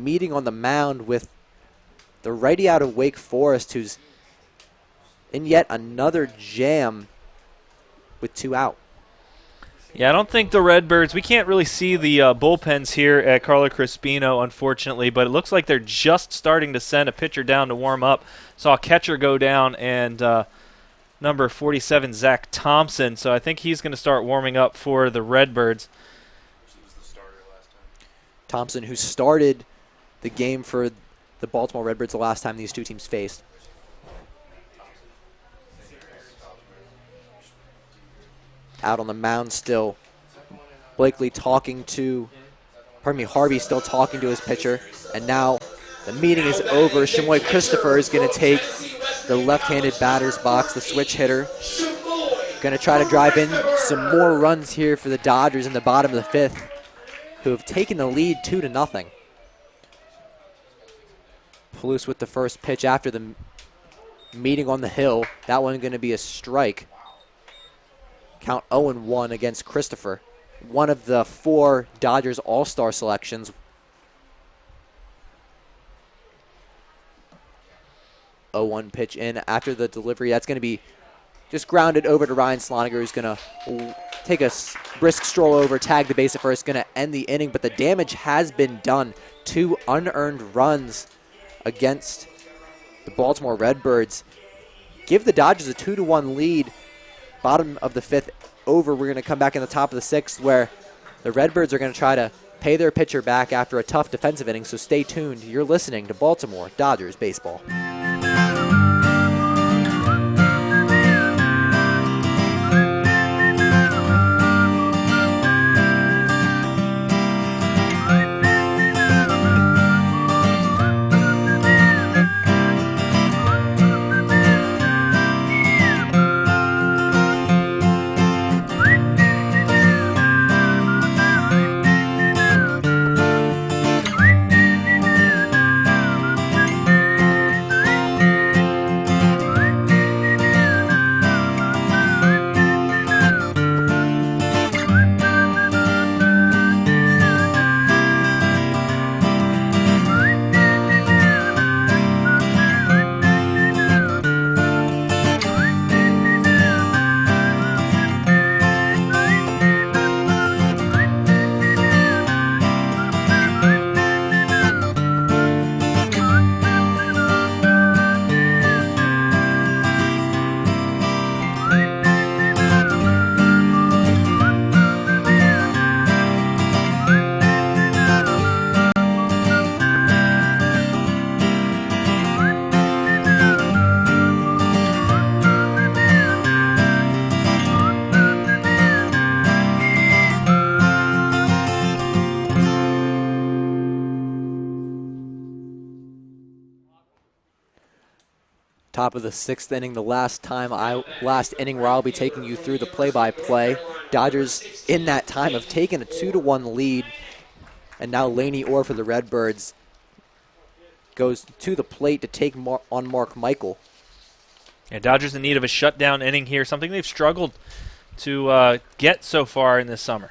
meeting on the mound with the righty out of Wake Forest, who's in yet another jam with 2 out. Yeah, I don't think the Redbirds, we can't really see the bullpens here at Carlo Crispino, unfortunately, but it looks like they're just starting to send a pitcher down to warm up. Saw a catcher go down, and number 47, Zach Thompson, so I think he's going to start warming up for the Redbirds. Thompson, who started the game for the Baltimore Redbirds the last time these two teams faced. Out on the mound still. Harvey still talking to his pitcher. And now the meeting is over. Shimoy Christopher is going to take the left-handed batter's box, the switch hitter. Going to try to drive in some more runs here for the Dodgers in the bottom of the 5th, who have taken the lead 2-0. Palouse with the first pitch after the meeting on the hill. That one going to be a strike. Count 0-1 against Christopher. One of the 4 Dodgers All-Star selections. 0-1 pitch in after the delivery. That's going to be just grounded over to Ryan Sloniger, who's going to take a brisk stroll over, tag the base at first, going to end the inning, but the damage has been done. 2 unearned runs against the Baltimore Redbirds. Give the Dodgers a 2-1 lead. Bottom of the 5th over. We're going to come back in the top of the 6th, where the Redbirds are going to try to pay their pitcher back after a tough defensive inning, so stay tuned. You're listening to Baltimore Dodgers Baseball. Top of the 6th inning, the last inning where I'll be taking you through the play-by-play. Dodgers in that time have taken a 2-1 lead, and now Laney Orr for the Redbirds goes to the plate to take on Mark Michael. Yeah, Dodgers in need of a shutdown inning here, something they've struggled to get so far in this summer.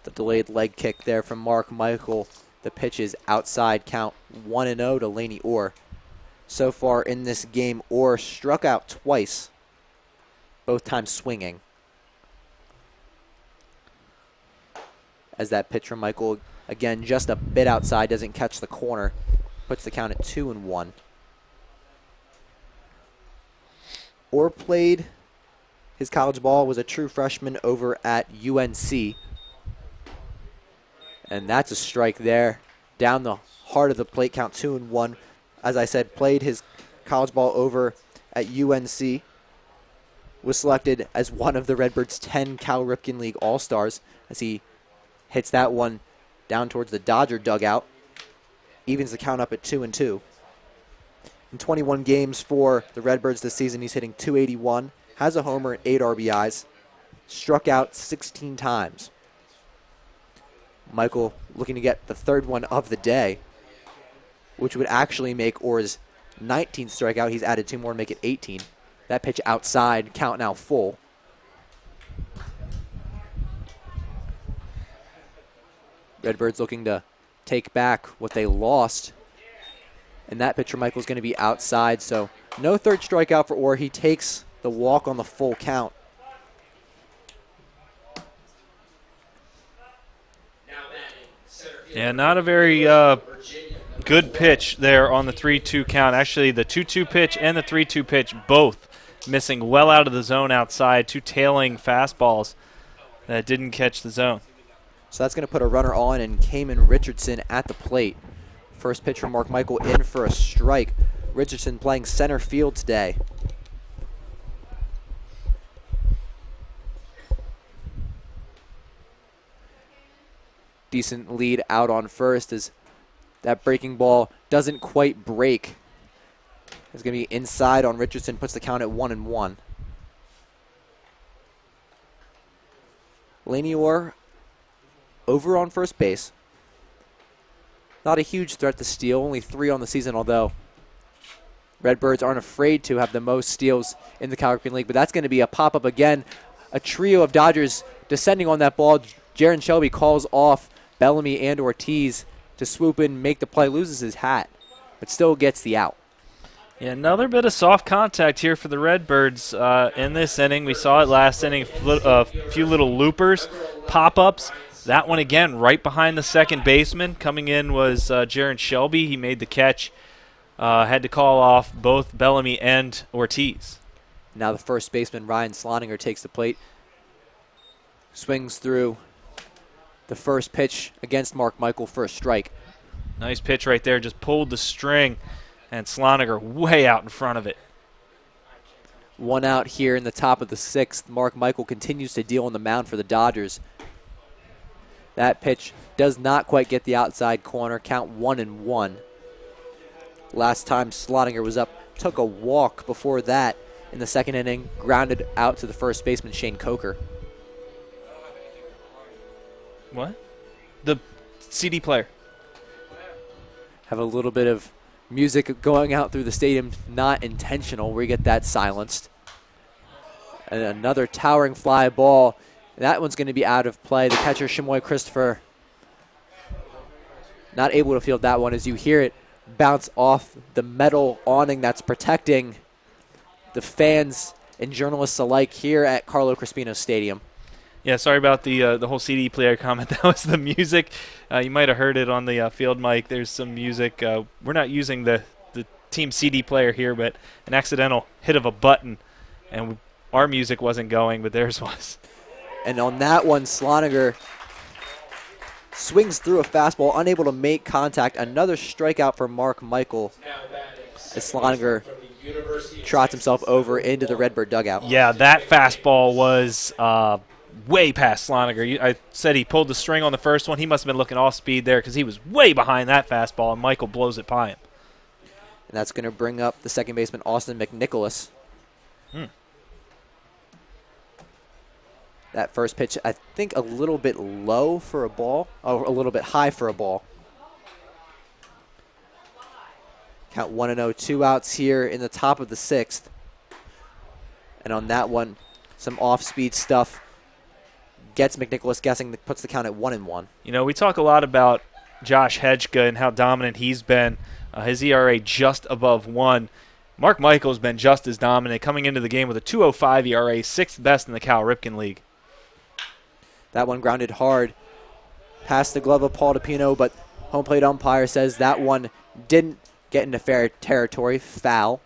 The delayed leg kick there from Mark Michael. The pitch is outside, count 1-0 to Laney Orr. So far in this game, Orr struck out twice, both times swinging. As that pitch from Michael, again, just a bit outside, doesn't catch the corner, puts the count at 2-1. Orr played his college ball, was a true freshman over at UNC. And that's a strike there, down the heart of the plate, count 2-1. As I said, played his college ball over at UNC. Was selected as one of the Redbirds' 10 Cal Ripken League All-Stars as he hits that one down towards the Dodger dugout. Evens the count up at 2-2. In 21 games for the Redbirds this season, he's hitting .281, has a homer and 8 RBIs, struck out 16 times. Michael looking to get the 3rd one of the day, which would actually make Orr's 19th strikeout. He's added 2 more to make it 18. That pitch outside, count now full. Redbirds looking to take back what they lost. And that pitcher, Michael's going to be outside, so no third strikeout for Orr. He takes the walk on the full count. Yeah, not a very good pitch there on the 3-2 count. Actually, the 2-2 pitch and the 3-2 pitch both missing well out of the zone outside. Two tailing fastballs that didn't catch the zone. So that's going to put a runner on and Cayman Richardson at the plate. First pitch from Mark Michael in for a strike. Richardson playing center field today. Decent lead out on first as that breaking ball doesn't quite break. It's going to be inside on Richardson, puts the count at 1-1. Laney Orr over on first base. Not a huge threat to steal, only 3 on the season, although Redbirds aren't afraid to have the most steals in the Cal European League, but that's going to be a pop-up again. A trio of Dodgers descending on that ball. Jaron Shelby calls off Bellamy and Ortiz to swoop in, make the play, loses his hat, but still gets the out. Yeah, another bit of soft contact here for the Redbirds in this inning. We saw it last inning, a few little loopers, pop-ups. That one again right behind the second baseman. Coming in was Jaron Shelby. He made the catch. Had to call off both Bellamy and Ortiz. Now the first baseman, Ryan Sloninger, takes the plate. Swings through the first pitch against Mark Michael for a strike. Nice pitch right there. Just pulled the string, and Sloninger way out in front of it. One out here in the top of the 6th. Mark Michael continues to deal on the mound for the Dodgers. That pitch does not quite get the outside corner. Count 1-1. Last time Sloninger was up, took a walk before that in the second inning, grounded out to the first baseman, Shane Coker. What? The CD player. Have a little bit of music going out through the stadium, not intentional. We get that silenced. And another towering fly ball. That one's going to be out of play. The catcher, Shimoy Christopher, not able to field that one as you hear it bounce off the metal awning that's protecting the fans and journalists alike here at Carlo Crispino Stadium. Yeah, sorry about the whole CD player comment. That was the music. You might have heard it on the field mic. There's some music. We're not using the team CD player here, but an accidental hit of a button, and our music wasn't going, but theirs was. And on that one, Sloninger swings through a fastball, unable to make contact. Another strikeout for Mark Michael as Sloninger trots himself over into the Redbird dugout. Yeah, that fastball was way past Sloninger. I said he pulled the string on the first one. He must have been looking off speed there because he was way behind that fastball, and Michael blows it by him. And that's going to bring up the second baseman, Austin McNicholas. That first pitch, I think a little bit low for a ball, or a little bit high for a ball. Count 1-0, 2 outs here in the top of the 6th. And on that one, some off-speed stuff gets McNicholas guessing, puts the count at 1-1. You know, we talk a lot about Josh Hedgka and how dominant he's been. His ERA just above 1. Mark Michael's been just as dominant, coming into the game with a 2.05 ERA, 6th best in the Cal Ripken League. That one grounded hard past the glove of Paul DePino, but home plate umpire says that one didn't get into fair territory. Foul.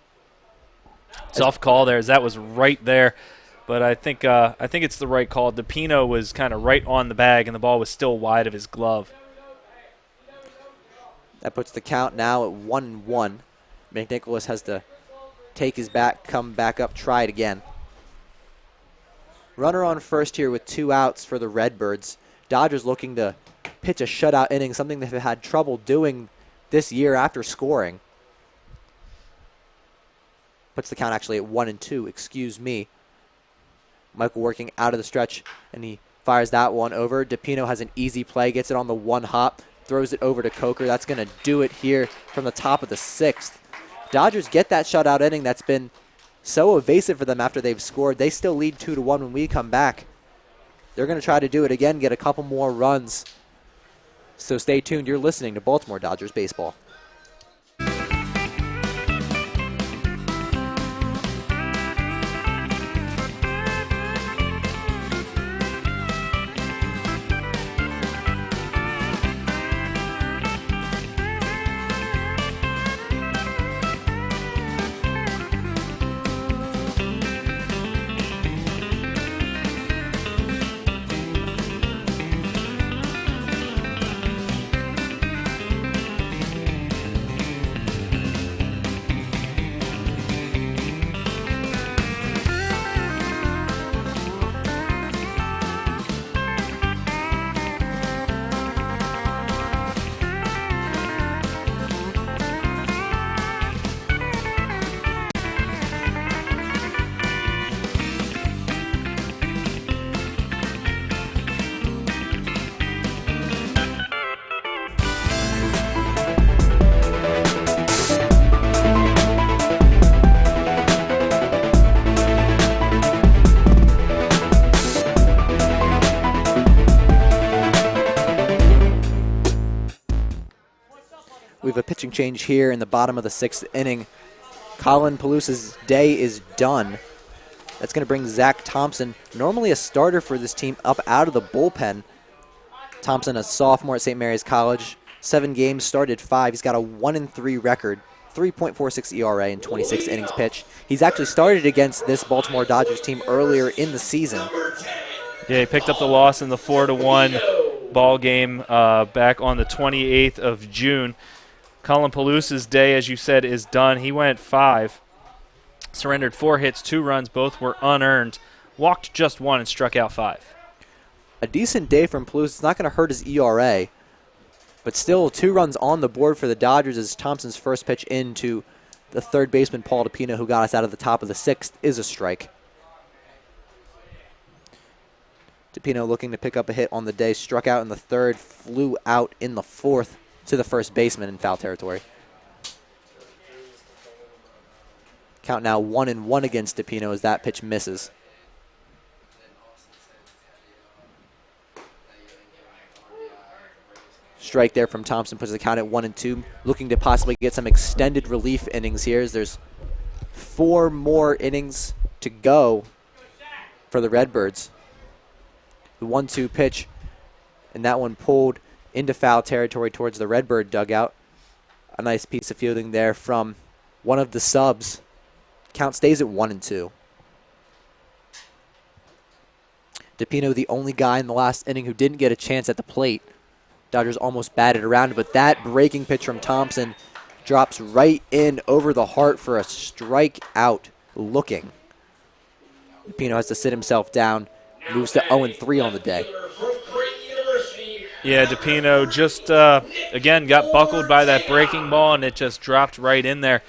Tough call there, as that was right there. But I think it's the right call. DePino was kind of right on the bag, and the ball was still wide of his glove. That puts the count now at 1-1. McNicholas has to take his bat, come back up, try it again. Runner on first here with 2 outs for the Redbirds. Dodgers looking to pitch a shutout inning, something they've had trouble doing this year after scoring. Puts the count actually at 1-2, excuse me. Michael working out of the stretch, and he fires that one over. DePino has an easy play, gets it on the one hop, throws it over to Coker. That's going to do it here from the top of the 6th. Dodgers get that shutout inning that's been so evasive for them after they've scored. They still lead 2-1 when we come back. They're going to try to do it again, get a couple more runs. So stay tuned. You're listening to Baltimore Dodgers Baseball. We have a pitching change here in the bottom of the 6th inning. Colin Palouse's day is done. That's going to bring Zach Thompson, normally a starter for this team, up out of the bullpen. Thompson, a sophomore at St. Mary's College. 7 games, started 5. He's got a 1-3 record, 3.46 ERA in 26 innings pitched. He's actually started against this Baltimore Dodgers team earlier in the season. Yeah, he picked up the loss in the 4-1 ball game back on the 28th of June. Colin Palouse's day, as you said, is done. He went 5, surrendered 4 hits, 2 runs. Both were unearned. Walked just 1 and struck out 5. A decent day from Palouse. It's not going to hurt his ERA, but still 2 runs on the board for the Dodgers as Thompson's first pitch into the third baseman, Paul DePino, who got us out of the top of the 6th, is a strike. DePino looking to pick up a hit on the day, struck out in the 3rd, flew out in the 4th. To the first baseman in foul territory. Count now 1-1 against DePino as that pitch misses. Strike there from Thompson puts the count at 1-2. Looking to possibly get some extended relief innings here as there's 4 more innings to go for the Redbirds. The 1-2 pitch, and that one pulled into foul territory towards the Redbird dugout. A nice piece of fielding there from one of the subs. Count stays at 1-2. DePino, the only guy in the last inning who didn't get a chance at the plate. Dodgers almost batted around, but that breaking pitch from Thompson drops right in over the heart for a strikeout looking. DePino has to sit himself down, moves to 0-3 on the day. Yeah, DePino just, again, got buckled by that breaking ball, and it just dropped right in there.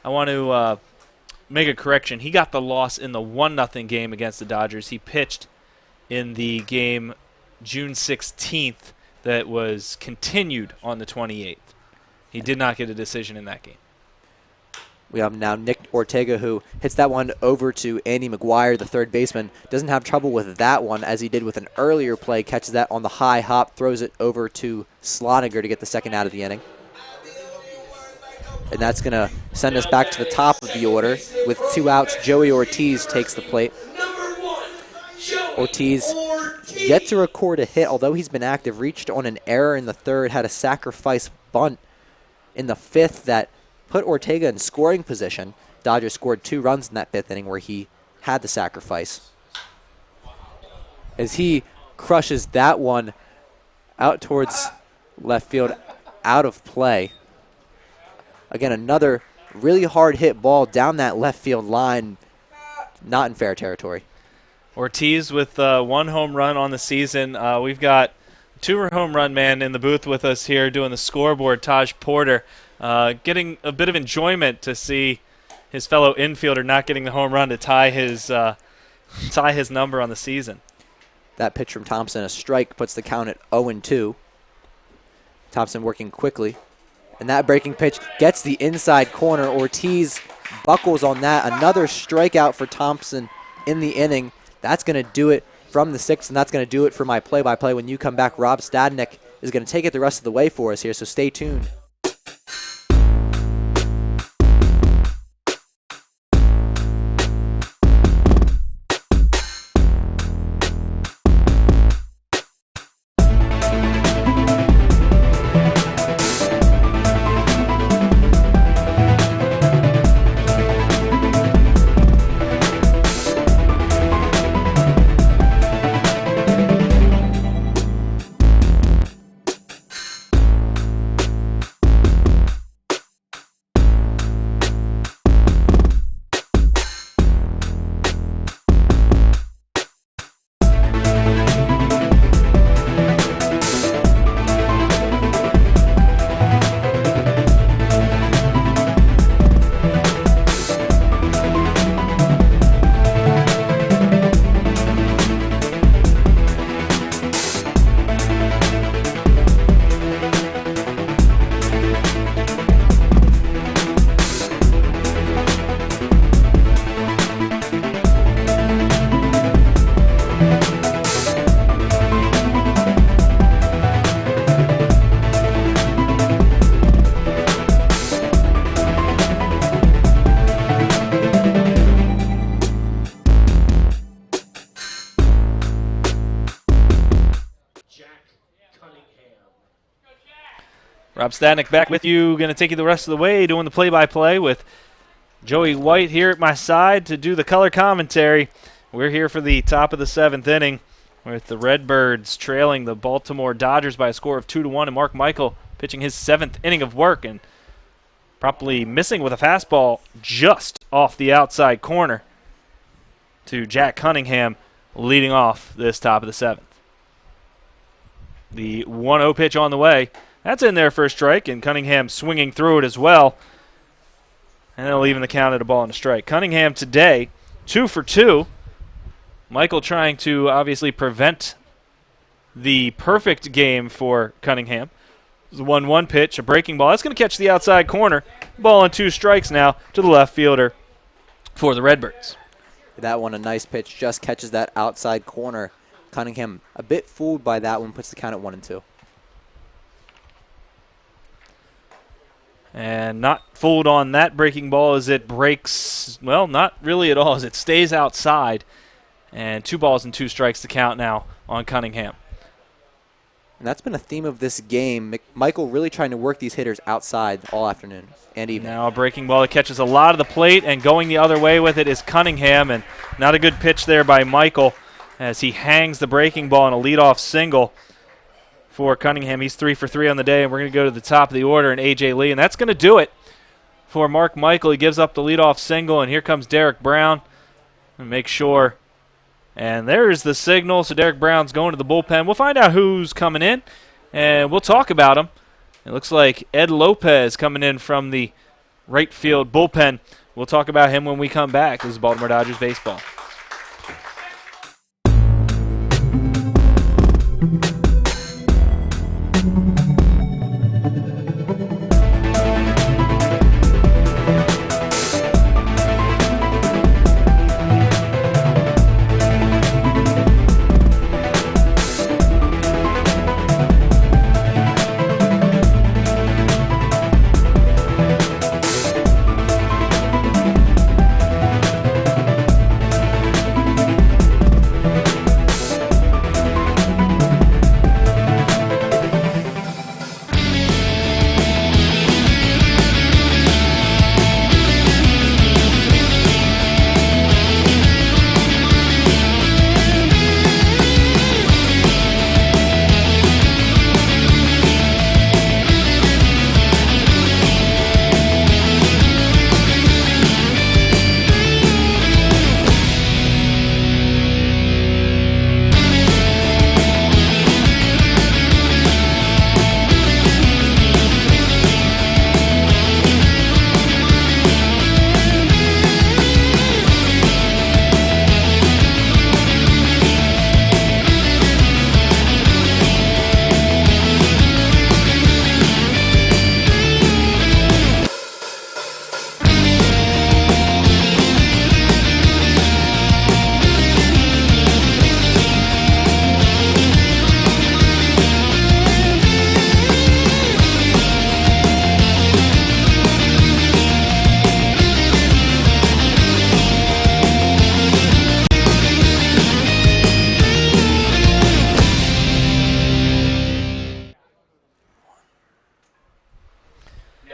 I want to make a correction. He got the loss in the 1-0 game against the Dodgers. He pitched in the game June 16th that was continued on the 28th. He did not get a decision in that game. We have now Nick Ortega, who hits that one over to Andy McGuire, the third baseman. Doesn't have trouble with that one, as he did with an earlier play. Catches that on the high hop, throws it over to Sloniger to get the second out of the inning. And that's going to send us back to the top of the order. With 2 outs, Joey Ortiz takes the plate. Ortiz yet to record a hit, although he's been active. Reached on an error in the 3rd, had a sacrifice bunt in the 5th that put Ortega in scoring position. Dodgers scored 2 runs in that 5th inning where he had the sacrifice. As he crushes that one out towards left field, out of play. Again, another really hard hit ball down that left field line, not in fair territory. Ortiz with 1 home run on the season. We've got 2 home run man in the booth with us here doing the scoreboard, Taj Porter. Getting a bit of enjoyment to see his fellow infielder not getting the home run to tie his number on the season. That pitch from Thompson, a strike, puts the count at 0-2. Thompson working quickly. And that breaking pitch gets the inside corner. Ortiz buckles on that. Another strikeout for Thompson in the inning. That's going to do it from the 6th, and that's going to do it for my play-by-play. When you come back, Rob Stadnick is going to take it the rest of the way for us here, so stay tuned. Rob Stadnick back with you, going to take you the rest of the way, doing the play-by-play with Joey White here at my side to do the color commentary. We're here for the top of the 7th inning with the Redbirds trailing the Baltimore Dodgers by a score of 2-1, and Mark Michael pitching his 7th inning of work and promptly missing with a fastball just off the outside corner to Jack Cunningham leading off this top of the 7th. The 1-0 pitch on the way. That's in there for a strike, and Cunningham swinging through it as well. And they'll even the count at a ball and a strike. Cunningham today, 2 for 2. Michael trying to obviously prevent the perfect game for Cunningham. It's a 1-1 pitch, a breaking ball. That's going to catch the outside corner. Ball and 2 strikes now to the left fielder for the Redbirds. That one, a nice pitch, just catches that outside corner. Cunningham a bit fooled by that one, puts the count at 1-2. And not fooled on that breaking ball as it breaks, well, not really at all, as it stays outside. And 2 balls and 2 strikes to count now on Cunningham. And that's been a theme of this game. Michael really trying to work these hitters outside all afternoon and evening. Now a breaking ball that catches a lot of the plate, and going the other way with it is Cunningham. And not a good pitch there by Michael as he hangs the breaking ball on a leadoff single for Cunningham. He's 3 for 3 on the day, and we're going to go to the top of the order and A.J. Lee. And that's going to do it for Mark Michael. He gives up the leadoff single, and here comes Derek Brown. And make sure. And there's the signal. So Derek Brown's going to the bullpen. We'll find out who's coming in, and we'll talk about him. It looks like Ed Lopez coming in from the right field bullpen. We'll talk about him when we come back. This is Baltimore Dodgers baseball.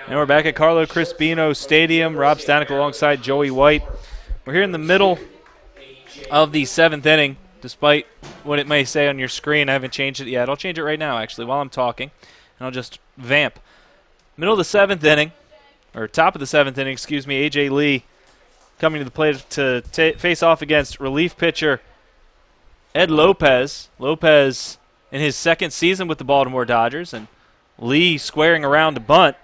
And we're back at Carlo Crispino Stadium. Rob Stanek alongside Joey White. We're here in the middle of the 7th inning, despite what it may say on your screen. I haven't changed it yet. I'll change it right now, actually, while I'm talking, and I'll just vamp. Middle of the 7th inning, or top of the 7th inning, excuse me, A.J. Lee coming to the plate to face off against relief pitcher Ed Lopez. Lopez in his 2nd season with the Baltimore Dodgers, and Lee squaring around to bunt.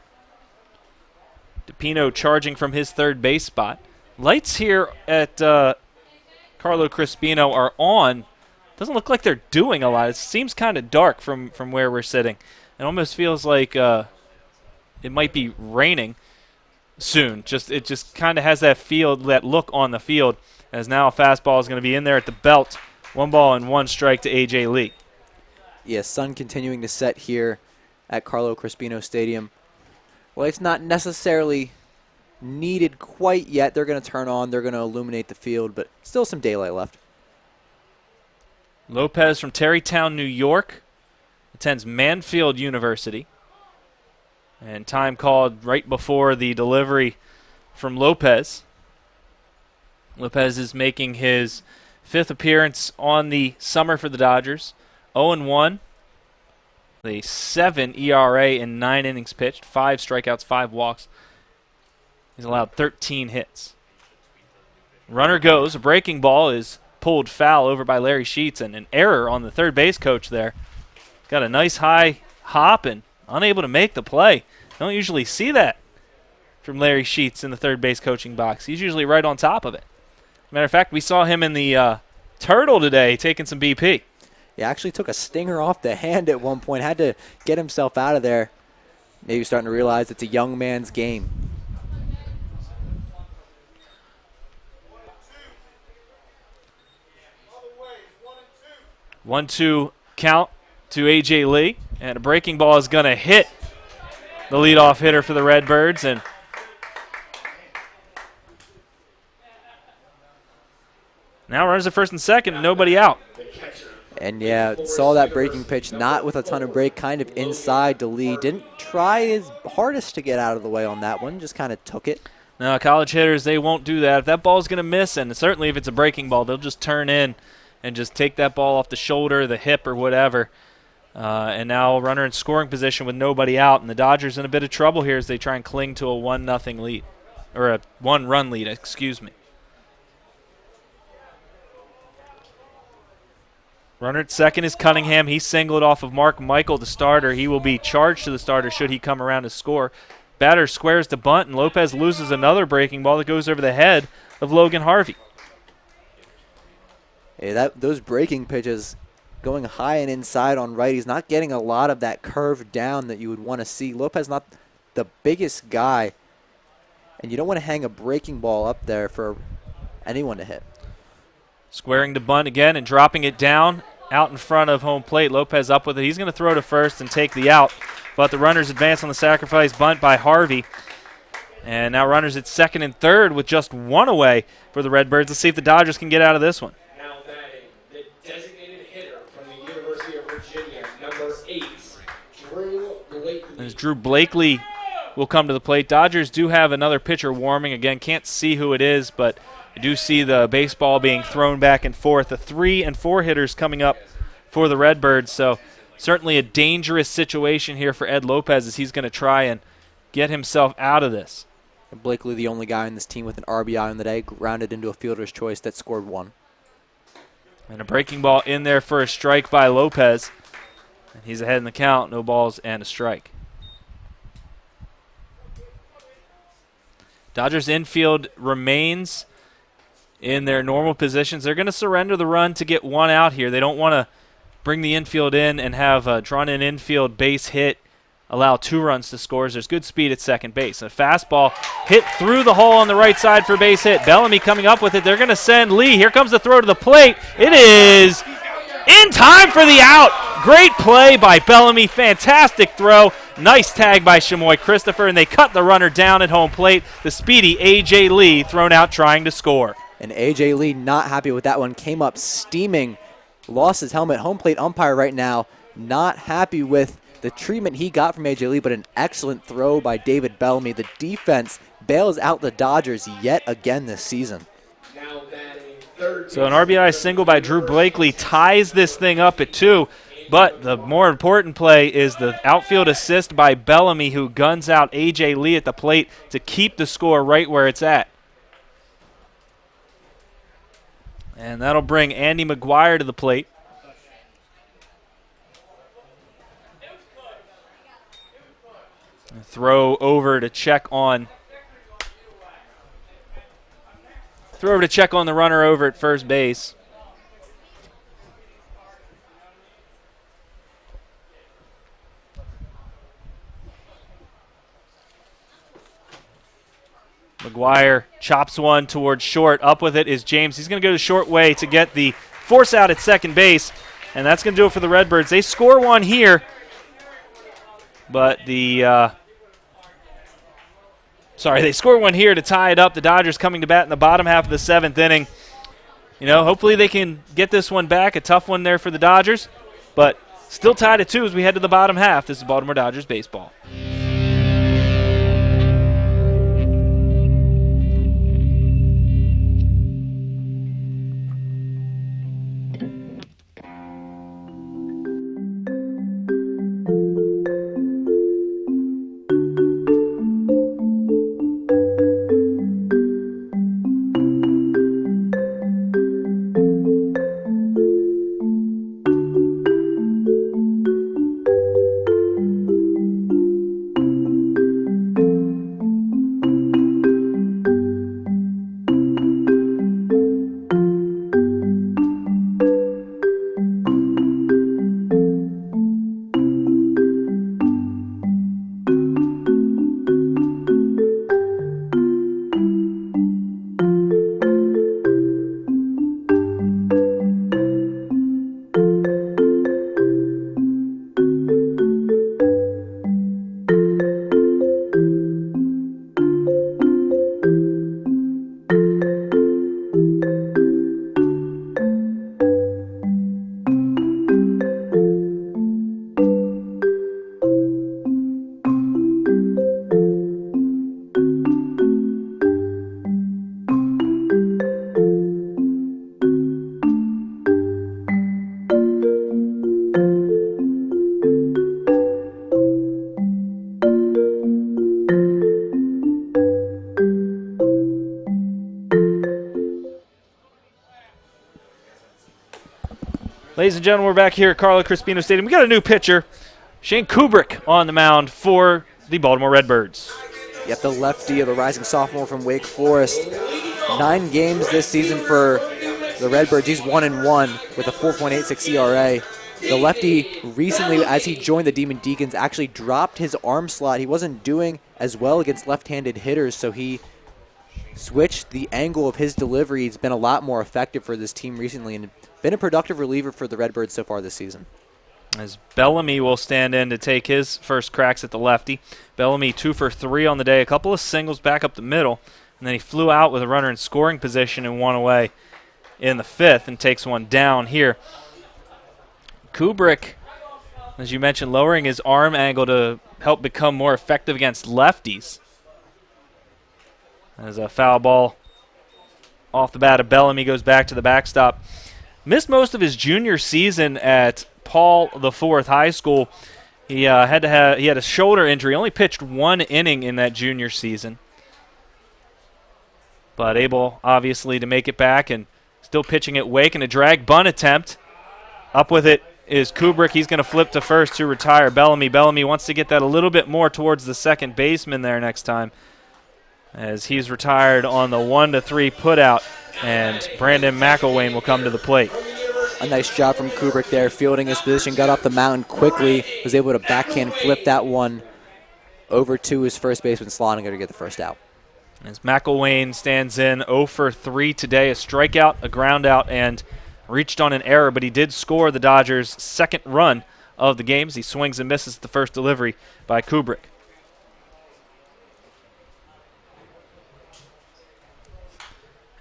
DePino charging from his 3rd base spot. Lights here at Carlo Crispino are on. Doesn't look like they're doing a lot. It seems kind of dark from where we're sitting. It almost feels like it might be raining soon. It just kind of has that look on the field, as now a fastball is going to be in there at the belt. 1 ball and 1 strike to A.J. Lee. Yeah, sun continuing to set here at Carlo Crispino Stadium. Well, it's not necessarily needed quite yet. They're going to turn on. They're going to illuminate the field, but still some daylight left. Lopez from Tarrytown, New York, attends Manfield University. And time called right before the delivery from Lopez. Lopez is making his 5th appearance on the summer for the Dodgers. 0-1. A 7 ERA in 9 innings pitched, 5 strikeouts, 5 walks. He's allowed 13 hits. Runner goes. A breaking ball is pulled foul over by Larry Sheets, and an error on the 3rd base coach there. Got a nice high hop and unable to make the play. Don't usually see that from Larry Sheets in the 3rd base coaching box. He's usually right on top of it. Matter of fact, we saw him in the Turtle today taking some BP. He actually took a stinger off the hand at one point, had to get himself out of there. Maybe starting to realize it's a young man's game. 1-2 count to A.J. Lee, and a breaking ball is going to hit the leadoff hitter for the Redbirds, and now runners at 1st and 2nd, and nobody out. And yeah, saw that breaking pitch, not with a ton of break, kind of inside to Lee. Didn't try his hardest to get out of the way on that one, just kind of took it. Now, college hitters, they won't do that. If that ball's going to miss, and certainly if it's a breaking ball, they'll just turn in and just take that ball off the shoulder, the hip, or whatever. And now runner in scoring position with nobody out, and the Dodgers in a bit of trouble here as they try and cling to a 1-0 lead, or a 1-run lead, excuse me. Runner at 2nd is Cunningham. He singled off of Mark Michael, the starter. He will be charged to the starter should he come around to score. Batter squares to bunt, and Lopez loses another breaking ball that goes over the head of Logan Harvey. Hey, those breaking pitches going high and inside on righties, not getting a lot of that curve down that you would want to see. Lopez not the biggest guy, and you don't want to hang a breaking ball up there for anyone to hit. Squaring to bunt again and dropping it down out in front of home plate. Lopez up with it. He's going to throw to 1st and take the out, but the runners advance on the sacrifice bunt by Harvey. And now runners at 2nd and 3rd with just 1 away for the Redbirds. Let's see if the Dodgers can get out of this one. Now batting, the designated hitter from the University of Virginia, number 8, Drew Blakely. As Drew Blakely will come to the plate. Dodgers do have another pitcher warming. Again, can't see who it is, but I do see the baseball being thrown back and forth. The 3 and 4 hitters coming up for the Redbirds, so certainly a dangerous situation here for Ed Lopez as he's going to try and get himself out of this. And Blakely, the only guy in this team with an RBI on the day, grounded into a fielder's choice that scored 1. And a breaking ball in there for a strike by Lopez. And he's ahead in the count, no balls and a strike. Dodgers infield remains in their normal positions. They're going to surrender the run to get 1 out here. They don't want to bring the infield in and have a drawn-in infield base hit, allow 2 runs to score. There's good speed at 2nd base. A fastball hit through the hole on the right side for base hit. Bellamy coming up with it. They're going to send Lee. Here comes the throw to the plate. It is in time for the out. Great play by Bellamy. Fantastic throw. Nice tag by Shamoy Christopher, and they cut the runner down at home plate. The speedy A.J. Lee thrown out trying to score. And A.J. Lee not happy with that one. Came up steaming. Lost his helmet. Home plate umpire right now not happy with the treatment he got from A.J. Lee, but an excellent throw by David Bellamy. The defense bails out the Dodgers yet again this season. Now batting third. So an RBI single by Drew Blakely ties this thing up at 2. But the more important play is the outfield assist by Bellamy, who guns out A.J. Lee at the plate to keep the score right where it's at. And that'll bring Andy McGuire to the plate. Throw over to check on the runner over at first base. McGuire chops one towards short. Up with it is James. He's going to go the short way to get the force out at second base, and that's going to do it for the Redbirds. They score one here, but they score one here to tie it up. The Dodgers coming to bat in the bottom half of the 7th inning. You know, hopefully they can get this one back. A tough one there for the Dodgers, but still tied at 2 as we head to the bottom half. This is Baltimore Dodgers baseball. Ladies and gentlemen, we're back here at Carlo Crispino Stadium. We got a new pitcher, Shane Kubrick, on the mound for the Baltimore Redbirds. Yep, the lefty of the rising sophomore from Wake Forest. 9 games this season for the Redbirds. He's 1-1 with a 4.86 ERA. The lefty recently, as he joined the Demon Deacons, actually dropped his arm slot. He wasn't doing as well against left-handed hitters, so he switched the angle of his delivery. He's been a lot more effective for this team recently and been a productive reliever for the Redbirds so far this season. As Bellamy will stand in to take his first cracks at the lefty. Bellamy 2 for 3 on the day, a couple of singles back up the middle, and then he flew out with a runner in scoring position and one away in the 5th and takes one down here. Kubrick, as you mentioned, lowering his arm angle to help become more effective against lefties. As a foul ball off the bat of Bellamy goes back to the backstop. Missed most of his junior season at Paul IV High School. He had a shoulder injury. Only pitched 1 inning in that junior season, but able obviously to make it back and still pitching at Wake, and a drag bunt attempt. Up with it is Kubrick. He's going to flip to first to retire Bellamy. Bellamy wants to get that a little bit more towards the second baseman there next time, as he's retired on the 1-3 putout, and Brandon McElwain will come to the plate. A nice job from Kubrick there, fielding his position, got up the mountain quickly, was able to backhand flip that one over to his first baseman Sloninger to get the first out. As McElwain stands in 0 for 3 today, a strikeout, a ground out, and reached on an error, but he did score the Dodgers' second run of the games. He swings and misses the first delivery by Kubrick.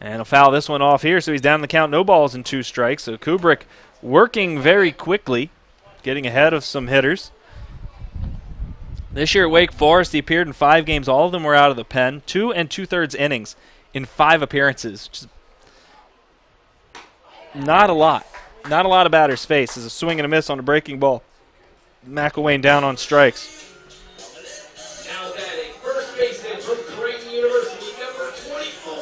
And he'll foul this one off here, so he's down the count, no balls and 2 strikes. So Kubrick working very quickly, getting ahead of some hitters. This year at Wake Forest, he appeared in 5 games. All of them were out of the pen. 2 2/3 innings in 5 appearances. Just not a lot. Not a lot of batters face. As a swing and a miss on a breaking ball. McElwain down on strikes. Now batting first baseman from Creighton University, number 24,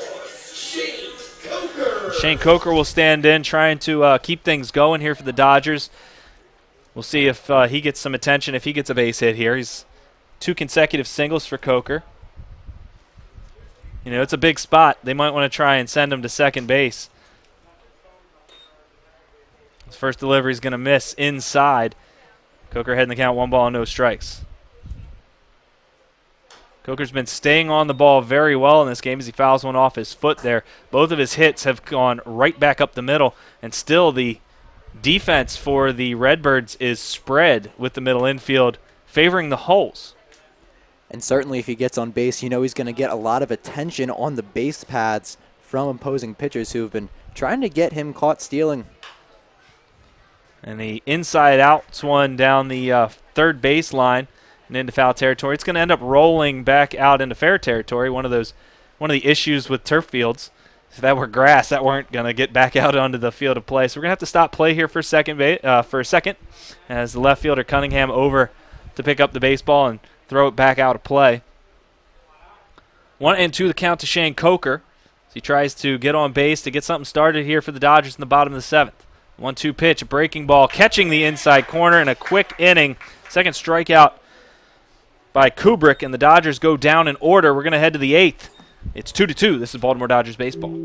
Shane Coker. Shane Coker will stand in, trying to keep things going here for the Dodgers. We'll see if he gets some attention, if he gets a base hit here. He's 2 consecutive singles for Coker. You know, it's a big spot. They might want to try and send him to second base. His first delivery is going to miss inside. Coker heading the count, 1 ball and no strikes. Coker's been staying on the ball very well in this game as he fouls one off his foot there. Both of his hits have gone right back up the middle, and still the defense for the Redbirds is spread with the middle infield, favoring the holes. And certainly if he gets on base, you know he's going to get a lot of attention on the base paths from opposing pitchers who have been trying to get him caught stealing. And the inside outs one down the third baseline and into foul territory. It's going to end up rolling back out into fair territory. One of the issues with turf fields. If that were grass, that weren't going to get back out onto the field of play. So we're going to have to stop play here for a second, as the left fielder Cunningham over to pick up the baseball and throw it back out of play. 1-2 the count to Shane Coker as he tries to get on base to get something started here for the Dodgers in the bottom of the 7th. 1-2 pitch, a breaking ball, catching the inside corner in a quick inning. Second strikeout by Kubrick, and the Dodgers go down in order. We're going to head to the 8th. It's 2-2. This is Baltimore Dodgers baseball.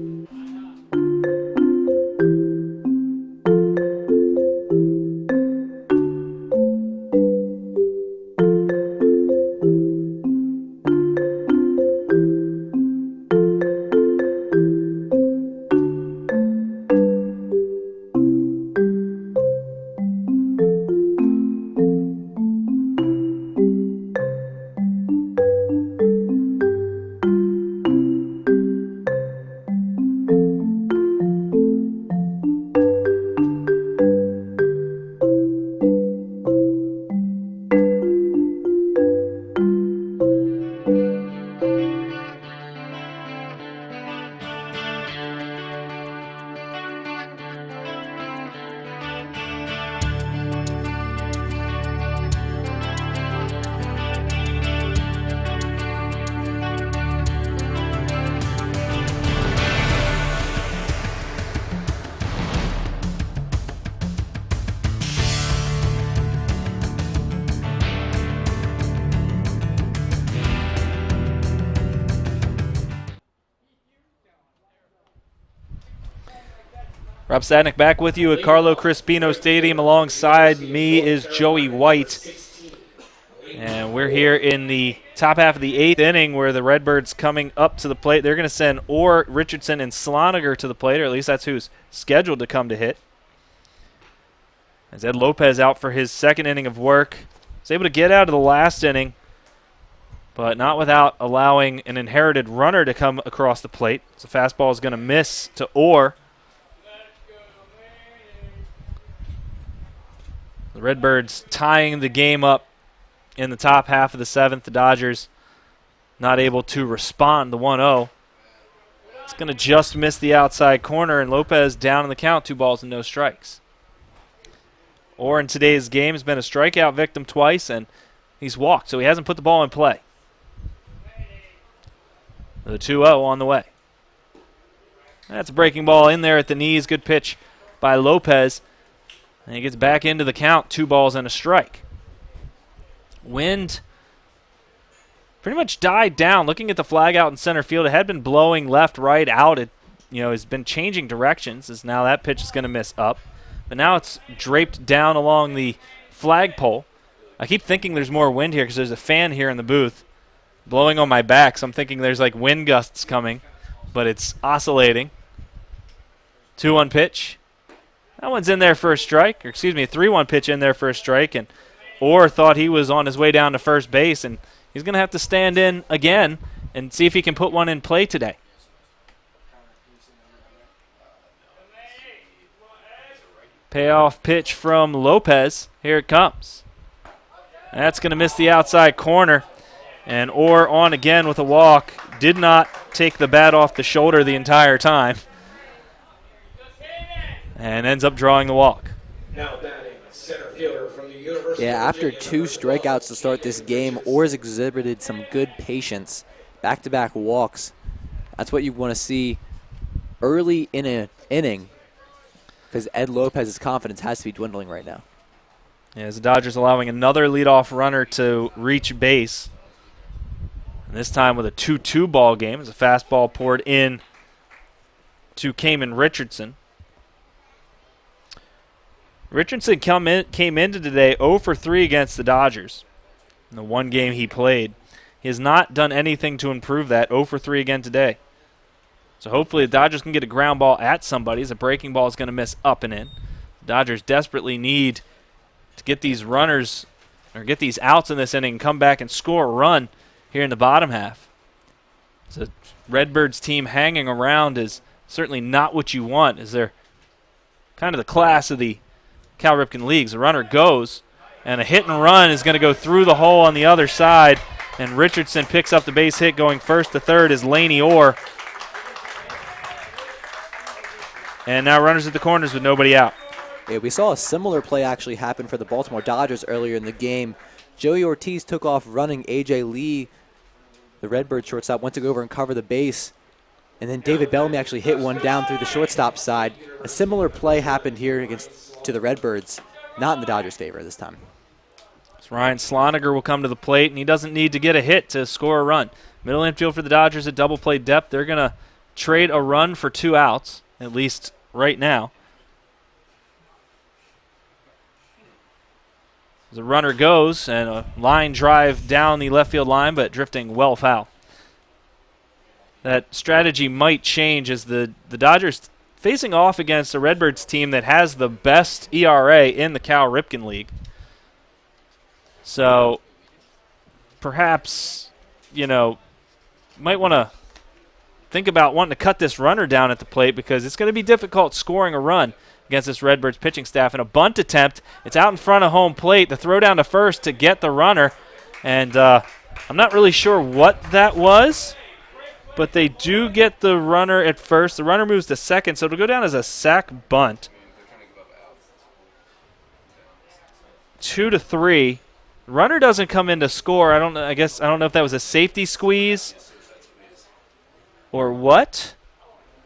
Rob Sadnick back with you at Carlo Crispino Stadium. Alongside me is Joey White. And we're here in the top half of the 8th inning where the Redbirds coming up to the plate. They're going to send Orr, Richardson, and Sloniger to the plate, or at least that's who's scheduled to come to hit. As Ed Lopez out for his 2nd inning of work. Was able to get out of the last inning, but not without allowing an inherited runner to come across the plate. So fastball is going to miss to Orr. The Redbirds tying the game up in the top half of the 7th. The Dodgers not able to respond. The 1-0. It's going to just miss the outside corner, and Lopez down in the count, 2 balls and no strikes. Orr in today's game has been a strikeout victim twice, and he's walked, so he hasn't put the ball in play. The 2-0 on the way. That's a breaking ball in there at the knees. Good pitch by Lopez. And he gets back into the count, 2 balls and a strike. Wind pretty much died down. Looking at the flag out in center field, it had been blowing left, right, out. It has been changing directions as now that pitch is going to miss up. But now it's draped down along the flagpole. I keep thinking there's more wind here because there's a fan here in the booth blowing on my back, so I'm thinking there's like wind gusts coming, but it's oscillating. 2-1 pitch. That one's in there for a strike, or excuse me, a 3-1 pitch in there for a strike, and Orr thought he was on his way down to first base, and he's going to have to stand in again and see if he can put one in play today. Payoff pitch from Lopez. Here it comes. That's going to miss the outside corner. And Orr on again with a walk. Did not take the bat off the shoulder the entire time. And ends up drawing the walk. Now batting, center fielder from the University Yeah, of after Virginia, 2 strikeouts to start this game, Orr's exhibited some good patience. Back-to-back walks. That's what you want to see early in an inning, because Ed Lopez's confidence has to be dwindling right now. Yeah, as the Dodgers allowing another leadoff runner to reach base. And this time with a 2-2 ball game as a fastball poured in to Kamen Richardson. Richardson came into today 0 for 3 against the Dodgers in the one game he played. He has not done anything to improve that. 0 for 3 again today. So hopefully the Dodgers can get a ground ball at somebody as a breaking ball is going to miss up and in. The Dodgers desperately need to get these runners or get these outs in this inning and come back and score a run here in the bottom half. So Redbirds team hanging around is certainly not what you want, as they're kind of the class of the Cal Ripken Leagues. The runner goes, and a hit and run is going to go through the hole on the other side, and Richardson picks up the base hit. Going first to third is Laney Orr. And now runners at the corners with nobody out. Yeah, we saw a similar play actually happen for the Baltimore Dodgers earlier in the game. Joey Ortiz took off running. A.J. Lee, the Redbird shortstop, went to go over and cover the base. And then David Bellamy actually hit one down through the shortstop side. A similar play happened here to the Redbirds, not in the Dodgers' favor this time. So Ryan Sloniger will come to the plate, and he doesn't need to get a hit to score a run. Middle infield for the Dodgers at double play depth. They're going to trade a run for 2 outs, at least right now. The runner goes, and a line drive down the left field line, but drifting well foul. That strategy might change as the Dodgers facing off against a Redbirds team that has the best ERA in the Cal Ripken League. So perhaps, might want to think about wanting to cut this runner down at the plate, because it's going to be difficult scoring a run against this Redbirds pitching staff. And a bunt attempt, it's out in front of home plate. The throw down to first to get the runner. And I'm not really sure what that was, but they do get the runner at first. The runner moves to second, so it'll go down as a sac bunt. 2-3. Runner doesn't come in to score. I don't know if that was a safety squeeze or what.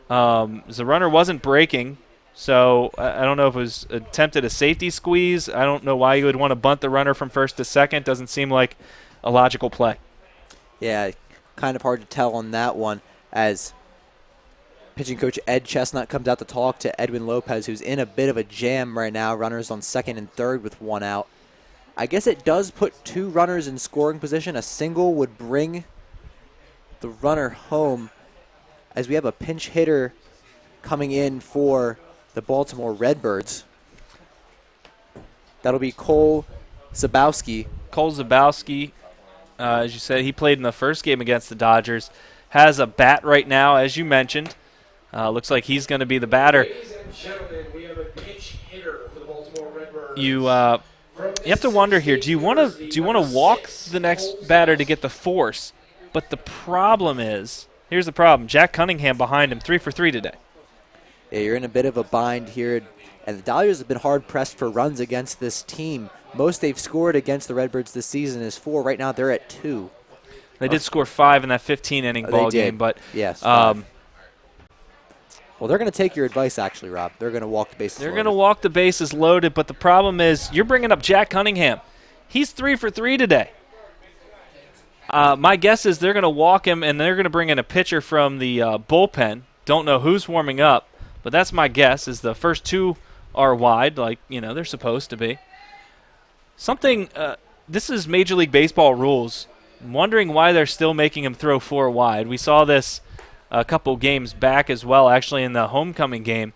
The runner wasn't breaking, so I don't know if it was attempted a safety squeeze. I don't know why you would want to bunt the runner from first to second. Doesn't seem like a logical play. Yeah, kind of hard to tell on that one, as pitching coach Ed Chestnut comes out to talk to Edwin Lopez, who's in a bit of a jam right now. Runners on second and third with 1 out. I guess it does put 2 runners in scoring position. A single would bring the runner home, as we have a pinch hitter coming in for the Baltimore Redbirds. That'll be Cole Zabowski. Cole Zabowski, as you said, he played in the first game against the Dodgers. Has a bat right now, as you mentioned. Looks like he's going to be the batter. Ladies and gentlemen, we have a pinch hitter for the Baltimore Redbirds. You have to wonder here, do you want to walk the next batter to get the force? But the problem is, here's the problem. Jack Cunningham behind him, 3 for 3 today. Yeah, you're in a bit of a bind here, and the Dodgers have been hard-pressed for runs against this team. Most they've scored against the Redbirds this season is 4. Right now they're at 2. They did score 5 in that 15-inning ball game, but yes. Well, they're going to take your advice, actually, Rob. They're going to walk the bases loaded. They're going to walk the bases loaded, but the problem is you're bringing up Jack Cunningham. He's 3 for 3 today. My guess is they're going to walk him, and they're going to bring in a pitcher from the bullpen. Don't know who's warming up, but that's my guess, is the first 2 are wide, like, they're supposed to be. This is Major League Baseball rules. I'm wondering why they're still making him throw 4 wide. We saw this a couple games back as well, actually, in the homecoming game.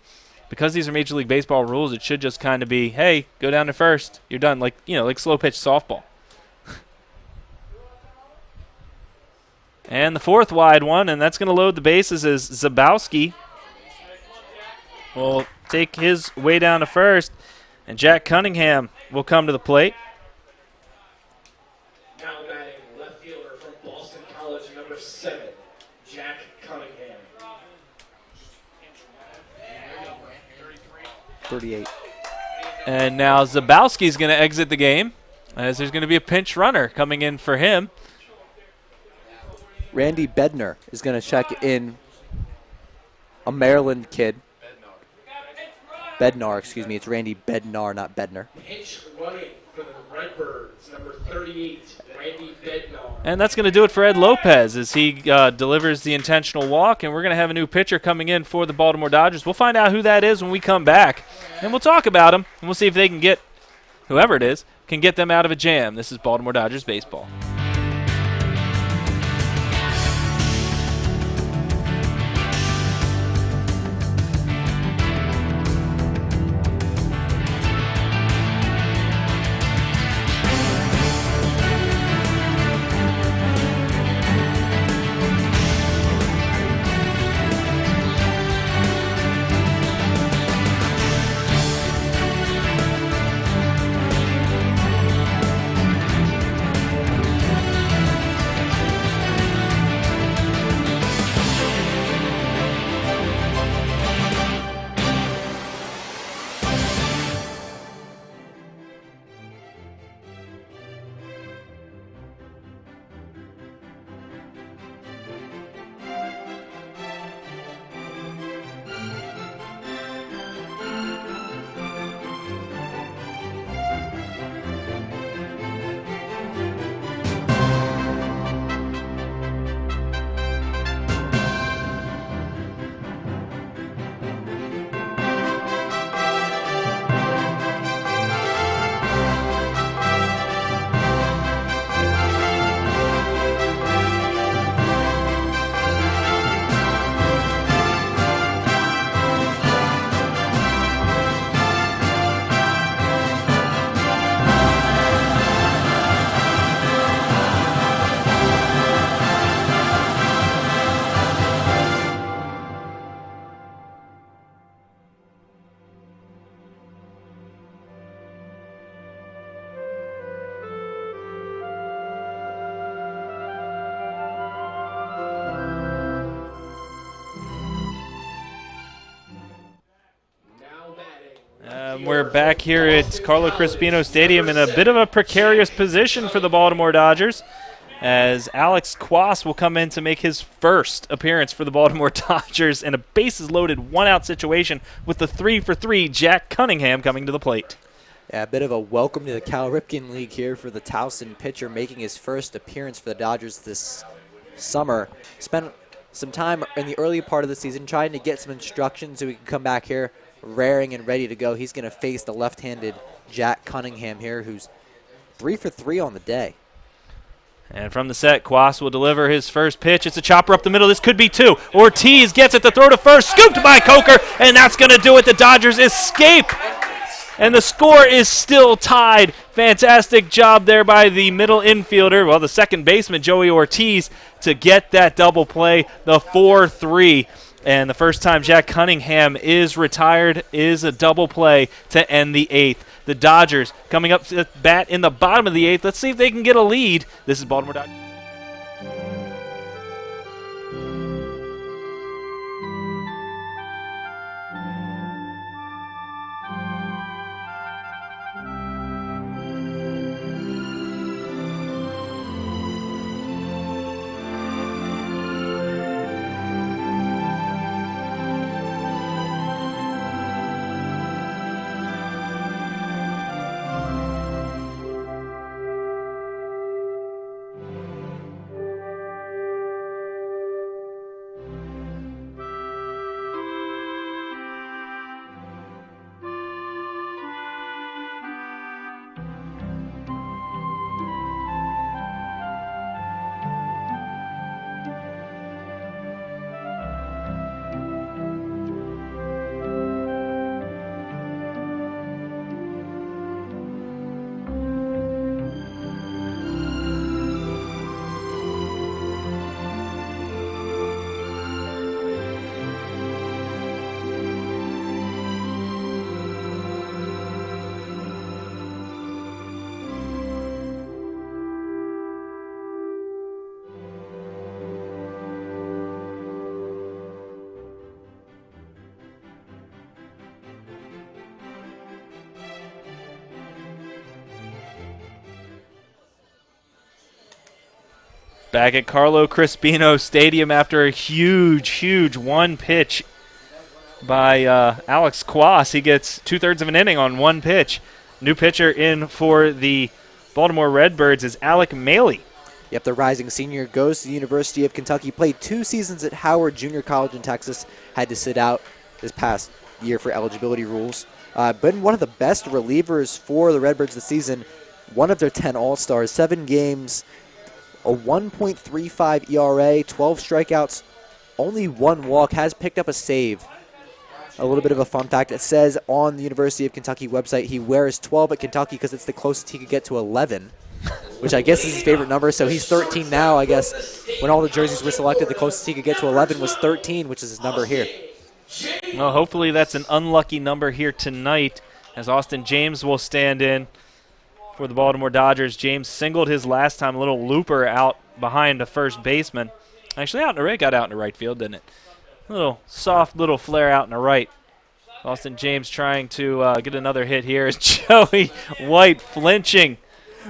Because these are Major League Baseball rules, it should just kind of be, hey, go down to first. You're done, like slow pitch softball. And the 4th wide one, and that's going to load the bases, as Zabowski will take his way down to first. And Jack Cunningham will come to the plate. acknowledge number 7, Jack Cunningham. 38. And now Zabowski's going to exit the game, as there's going to be a pinch runner coming in for him. Randy Bednar is going to check in, a Maryland kid. Bednar, excuse me. It's Randy Bednar, not Bednar. Pinch running for the Redbirds, number 38, Randy Bednar. And that's going to do it for Ed Lopez as he delivers the intentional walk. And we're going to have a new pitcher coming in for the Baltimore Dodgers. We'll find out who that is when we come back. And we'll talk about him. And we'll see if they can get, whoever it is, can get them out of a jam. This is Baltimore Dodgers baseball. We're back here at Carlo Crispino Stadium in a bit of a precarious position for the Baltimore Dodgers, as Alex Quas will come in to make his first appearance for the Baltimore Dodgers in a bases-loaded one-out situation with the 3-for-3 Jack Cunningham coming to the plate. Yeah, a bit of a welcome to the Cal Ripken League here for the Towson pitcher, making his first appearance for the Dodgers this summer. Spent some time in the early part of the season trying to get some instructions so he can come back here raring and ready to go. He's going to face the left-handed Jack Cunningham here, who's 3-for-3 on the day. And from the set, Quas will deliver his first pitch. It's a chopper up the middle. This could be two. Ortiz gets it to throw to first. Scooped by Coker, and that's going to do it. The Dodgers escape. And the score is still tied. Fantastic job there by the middle infielder, well, the second baseman, Joey Ortiz, to get that double play, the 4-3. And the first time Jack Cunningham is retired is a double play to end the 8th. The Dodgers coming up to bat in the bottom of the 8th. Let's see if they can get a lead. This is Baltimore Dodgers. Back at Carlo Crispino Stadium after a huge one pitch by Alex Quas. He gets 2/3 of an inning on one pitch. New pitcher in for the Baltimore Redbirds is Alec Maley. Yep, the rising senior goes to the University of Kentucky, played 2 seasons at Howard Junior College in Texas, had to sit out this past year for eligibility rules. Been one of the best relievers for the Redbirds this season, one of their 10 All-Stars, 7 games, a 1.35 ERA, 12 strikeouts, only 1 walk, has picked up a save. A little bit of a fun fact, it says on the University of Kentucky website he wears 12 at Kentucky because it's the closest he could get to 11. Which I guess is his favorite number, so he's 13 now, I guess. When all the jerseys were selected, the closest he could get to 11 was 13, which is his number here. Well, hopefully that's an unlucky number here tonight, as Austin James will stand in for the Baltimore Dodgers. James singled his last time, a little looper out behind the first baseman. Actually, got out in the right field, didn't it? A little soft little flare out in the right. Austin James trying to get another hit here as Joey White flinching.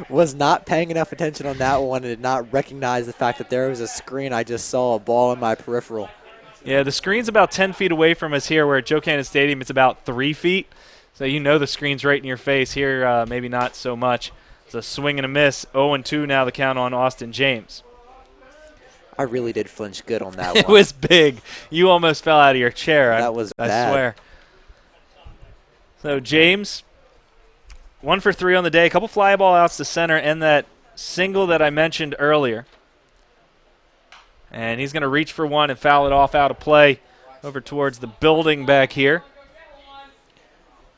Was not paying enough attention on that one and did not recognize the fact that there was a screen. I just saw a ball in my peripheral. Yeah, the screen's about 10 feet away from us here, where at Joe Cannon Stadium it's about 3 feet. So you know the screen's right in your face. Here, maybe not so much. It's a swing and a miss. 0-2 now the count on Austin James. I really did flinch good on that It one. was big. You almost fell out of your chair. That was I bad. swear. So James, 1 for 3 on the day. A couple fly ball outs to center and that single that I mentioned earlier. And he's going to reach for one and foul it off out of play over towards the building back here.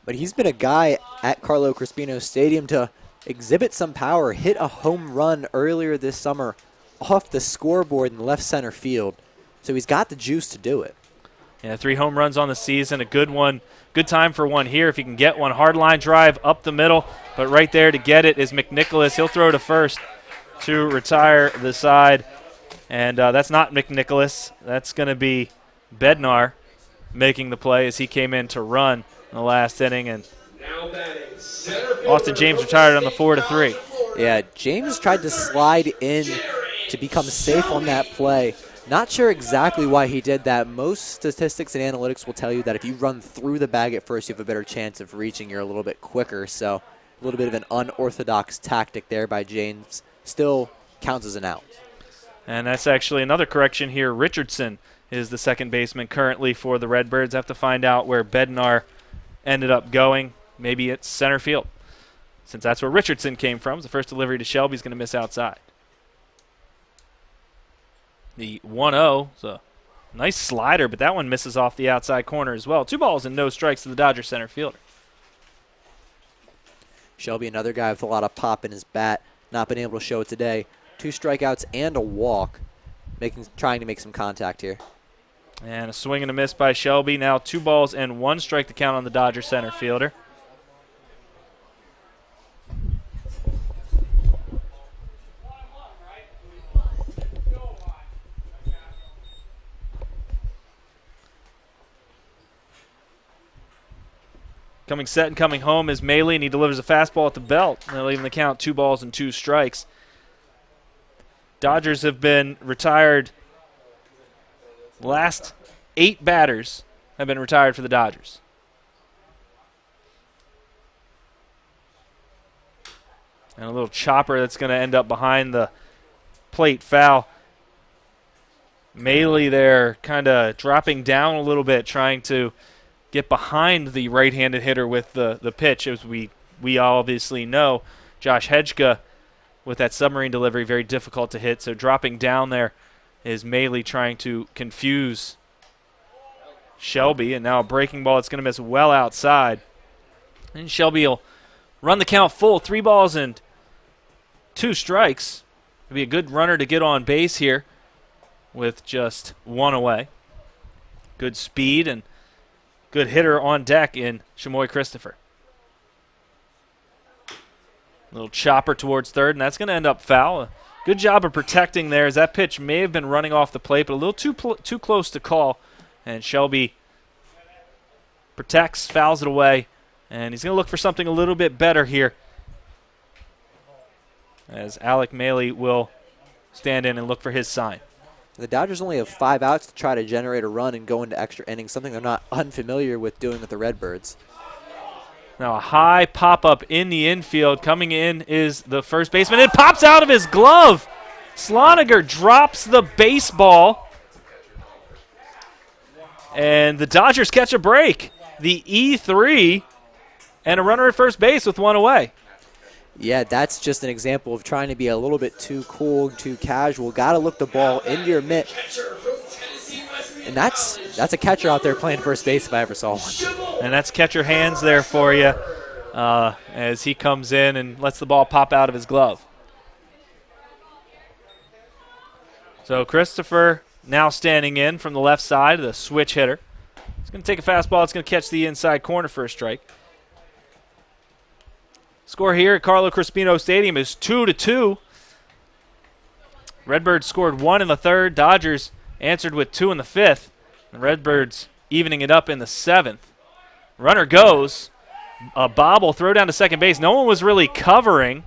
But he's been a guy at Carlo Crispino Stadium to exhibit some power, hit a home run earlier this summer off the scoreboard in left center field. So he's got the juice to do it. Yeah, 3 home runs on the season, a good one. Good time for one here if he can get one. Hard line drive up the middle, but right there to get it is McNicholas. He'll throw to first to retire the side. And that's not McNicholas. That's going to be Bednar making the play as he came in to run in the last inning. And Austin James retired on the 4-3. Yeah, James tried to slide in to become safe on that play. Not sure exactly why he did that. Most statistics and analytics will tell you that if you run through the bag at first, you have a better chance of reaching. You're a little bit quicker. So a little bit of an unorthodox tactic there by James. Still counts as an out. And that's actually another correction here. Richardson is the second baseman currently for the Redbirds. Have to find out where Bednar ended up going. Maybe it's center field, since that's where Richardson came from. The first delivery to Shelby's going to miss outside. The 1-0 is a nice slider, but that one misses off the outside corner as well. 2 balls and no strikes to the Dodger center fielder. Shelby, another guy with a lot of pop in his bat, not been able to show it today. 2 strikeouts and a walk, trying to make some contact here. And a swing and a miss by Shelby. Now 2 balls and 1 strike to count on the Dodger center fielder. Coming set and coming home is Maley, and he delivers a fastball at the belt. They'll even the count 2 balls and 2 strikes. Dodgers have been retired. The last 8 batters have been retired for the Dodgers. And a little chopper that's going to end up behind the plate foul. Maley there kind of dropping down a little bit, trying to get behind the right-handed hitter with the pitch. As we obviously know, Josh Hedgeka with that submarine delivery, very difficult to hit. So dropping down there is Maley trying to confuse Shelby. And now a breaking ball that's going to miss well outside. And Shelby will run the count full. 3 balls and 2 strikes. It'll be a good runner to get on base here with just 1 away. Good speed and good hitter on deck in Shamoy Christopher. Little chopper towards third, and that's going to end up foul. A good job of protecting there, as that pitch may have been running off the plate, but a little too close to call. And Shelby protects, fouls it away, and he's going to look for something a little bit better here, as Alec Maley will stand in and look for his sign. The Dodgers only have 5 outs to try to generate a run and go into extra innings, something they're not unfamiliar with doing with the Redbirds. Now a high pop-up in the infield. Coming in is the first baseman. It pops out of his glove. Sloniger drops the baseball. And the Dodgers catch a break. The E3 and a runner at first base with 1 away. Yeah, that's just an example of trying to be a little bit too cool, too casual. Got to look the ball into your mitt. And that's a catcher out there playing first base if I ever saw one. And that's catcher hands there for you as he comes in and lets the ball pop out of his glove. So Christopher now standing in from the left side, the switch hitter. He's going to take a fastball. It's going to catch the inside corner for a strike. Score here at Carlo Crispino Stadium is 2-2. Redbirds scored 1 in the 3rd. Dodgers answered with 2 in the 5th. The Redbirds evening it up in the 7th. Runner goes. A bobble, throw down to second base. No one was really covering.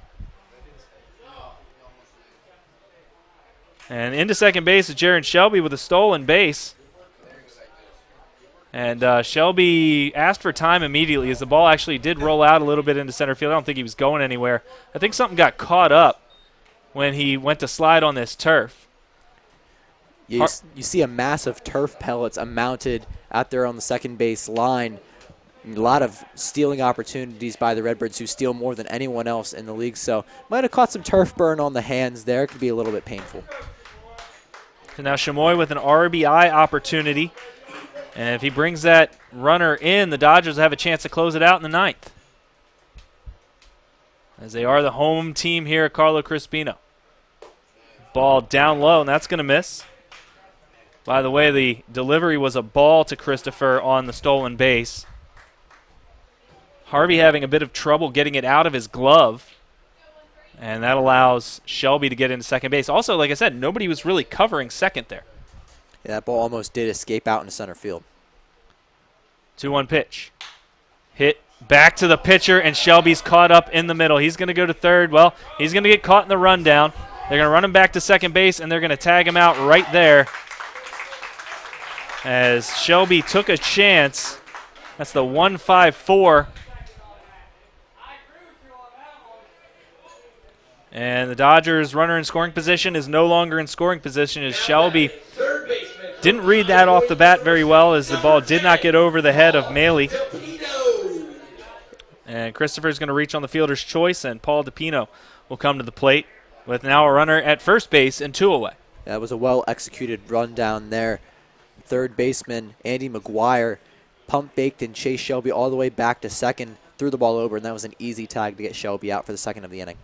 And into second base is Jaron Shelby with a stolen base. And Shelby asked for time immediately as the ball actually did roll out a little bit into center field. I don't think he was going anywhere. I think something got caught up when he went to slide on this turf. You see a mass of turf pellets mounted out there on the second base line. A lot of stealing opportunities by the Redbirds, who steal more than anyone else in the league. So might have caught some turf burn on the hands there. Could be a little bit painful. So now Chamoy with an RBI opportunity. And if he brings that runner in, the Dodgers have a chance to close it out in the 9th. As they are the home team here at Carlo Crispino. Ball down low, and that's going to miss. By the way, the delivery was a ball to Christopher on the stolen base. Harvey having a bit of trouble getting it out of his glove. And that allows Shelby to get into second base. Also, like I said, nobody was really covering second there. Yeah, that ball almost did escape out into center field. 2-1 pitch. Hit back to the pitcher, and Shelby's caught up in the middle. He's going to go to third. Well, he's going to get caught in the rundown. They're going to run him back to second base, and they're going to tag him out right there as Shelby took a chance. That's the 1-5-4. And the Dodgers runner in scoring position is no longer in scoring position as Shelby didn't read that off the bat very well as the ball did not get over the head of Maley. And Christopher's going to reach on the fielder's choice, and Paul DePino will come to the plate with now a runner at first base and 2 away. That was a well-executed run down there. Third baseman Andy McGuire pump-faked and chased Shelby all the way back to second, threw the ball over, and that was an easy tag to get Shelby out for the second of the inning.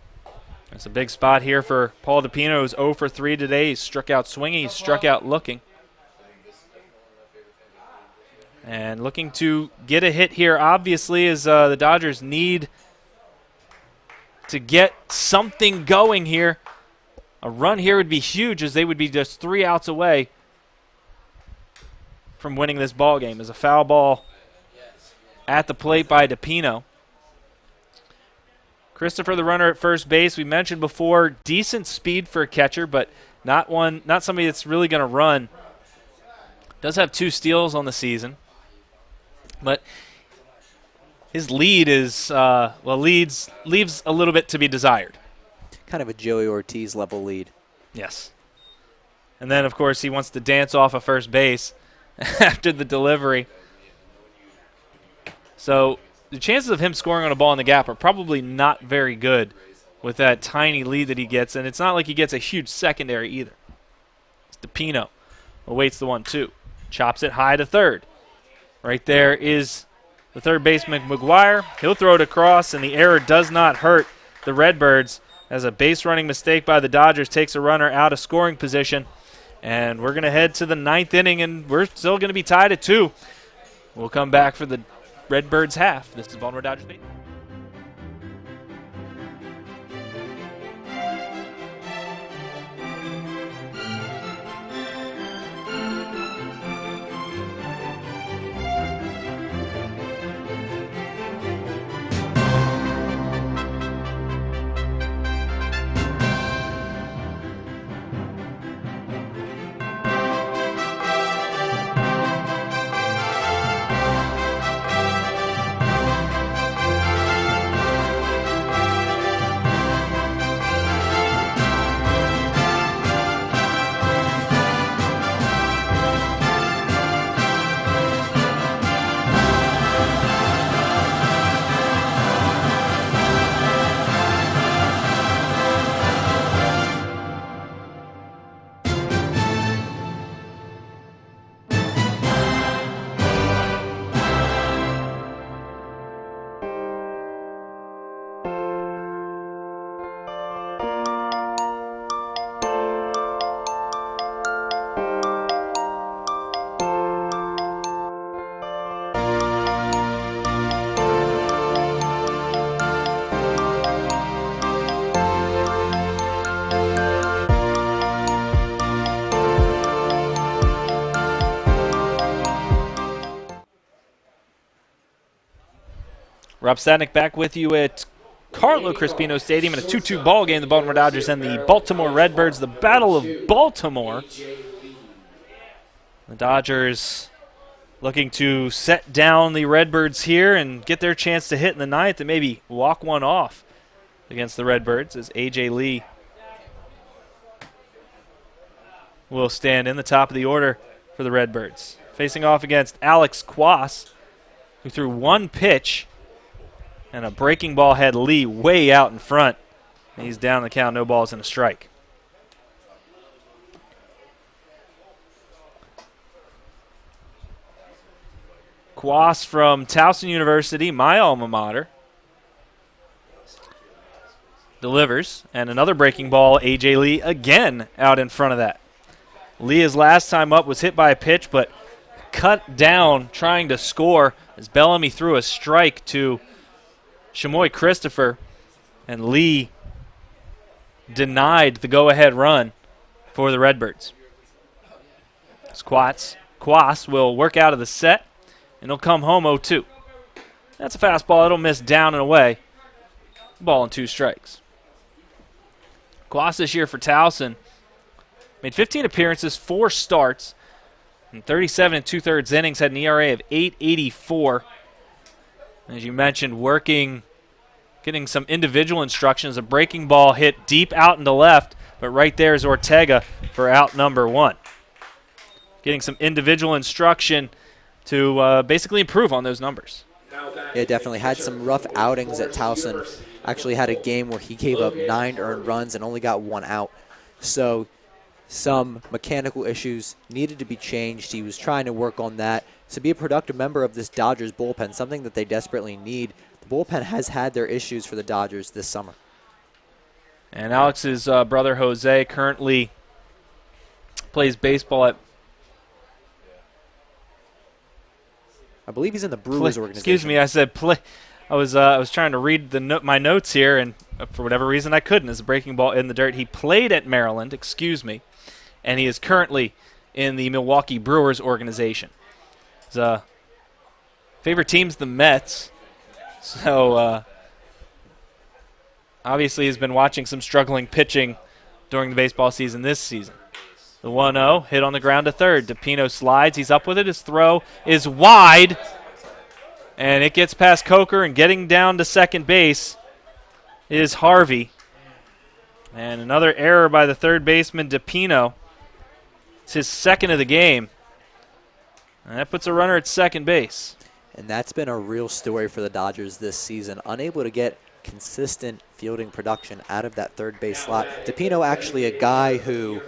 It's a big spot here for Paul DePino, who's 0 for 3 today. He's struck out swinging, he's struck out looking. And looking to get a hit here, obviously, as the Dodgers need to get something going here. A run here would be huge, as they would be just 3 outs away from winning this ball game. As a foul ball at the plate by DePino. Christopher, the runner at first base, we mentioned before, decent speed for a catcher, but not somebody that's really going to run. Does have 2 steals on the season, but his lead is leaves a little bit to be desired. Kind of a Joey Ortiz level lead. Yes. And then, of course, he wants to dance off of first base after the delivery. So the chances of him scoring on a ball in the gap are probably not very good with that tiny lead that he gets, and it's not like he gets a huge secondary either. It's DePino awaits the 1-2. Chops it high to third. Right there is the third baseman, McGuire. He'll throw it across, and the error does not hurt the Redbirds as a base running mistake by the Dodgers takes a runner out of scoring position. And we're going to head to the 9th inning, and we're still going to be tied at 2. We'll come back for the Redbirds half. This is Baltimore Dodgers Baseball. Rob Stadnick back with you at Carlo Crispino Stadium in a 2-2 ball game. The Baltimore Dodgers and the Baltimore Redbirds. The Battle of Baltimore. The Dodgers looking to set down the Redbirds here and get their chance to hit in the ninth and maybe walk one off against the Redbirds as A.J. Lee will stand in the top of the order for the Redbirds. Facing off against Alex Quas, who threw one pitch, and a breaking ball had Lee way out in front. He's down the count, no balls and a strike. Quas from Towson University, my alma mater, delivers, and another breaking ball, A.J. Lee again out in front of that. Lee, his last time up, was hit by a pitch, but cut down trying to score as Bellamy threw a strike to Shamoy Christopher, and Lee denied the go-ahead run for the Redbirds. Quas will work out of the set, and he'll come home 0-2. That's a fastball. It'll miss down and away. Ball and 2 strikes. Quas this year for Towson made 15 appearances, 4 starts, and 37 2/3 innings, had an ERA of 8.84. As you mentioned, getting some individual instructions. A breaking ball hit deep out into left, but right there is Ortega for out number 1. Getting some individual instruction to basically improve on those numbers. Yeah, definitely had some rough outings at Towson. Actually had a game where he gave up 9 earned runs and only got 1 out. So some mechanical issues needed to be changed. He was trying to work on that to be a productive member of this Dodgers bullpen, something that they desperately need. The bullpen has had their issues for the Dodgers this summer. And Alex's brother Jose currently plays baseball at, I believe he's in the Brewers organization. Excuse me, I said play. I was trying to read my notes here, and for whatever reason I couldn't. As a breaking ball in the dirt, he played at Maryland. Excuse me, and he is currently in the Milwaukee Brewers organization. His favorite team's the Mets, so obviously he's been watching some struggling pitching during the baseball season this season. The 1-0 hit on the ground to third. DePino slides. He's up with it. His throw is wide. And it gets past Coker, and getting down to second base is Harvey. And another error by the third baseman, DePino. It's his second of the game. And that puts a runner at second base. And that's been a real story for the Dodgers this season. Unable to get consistent fielding production out of that third base slot. DePino, actually a guy who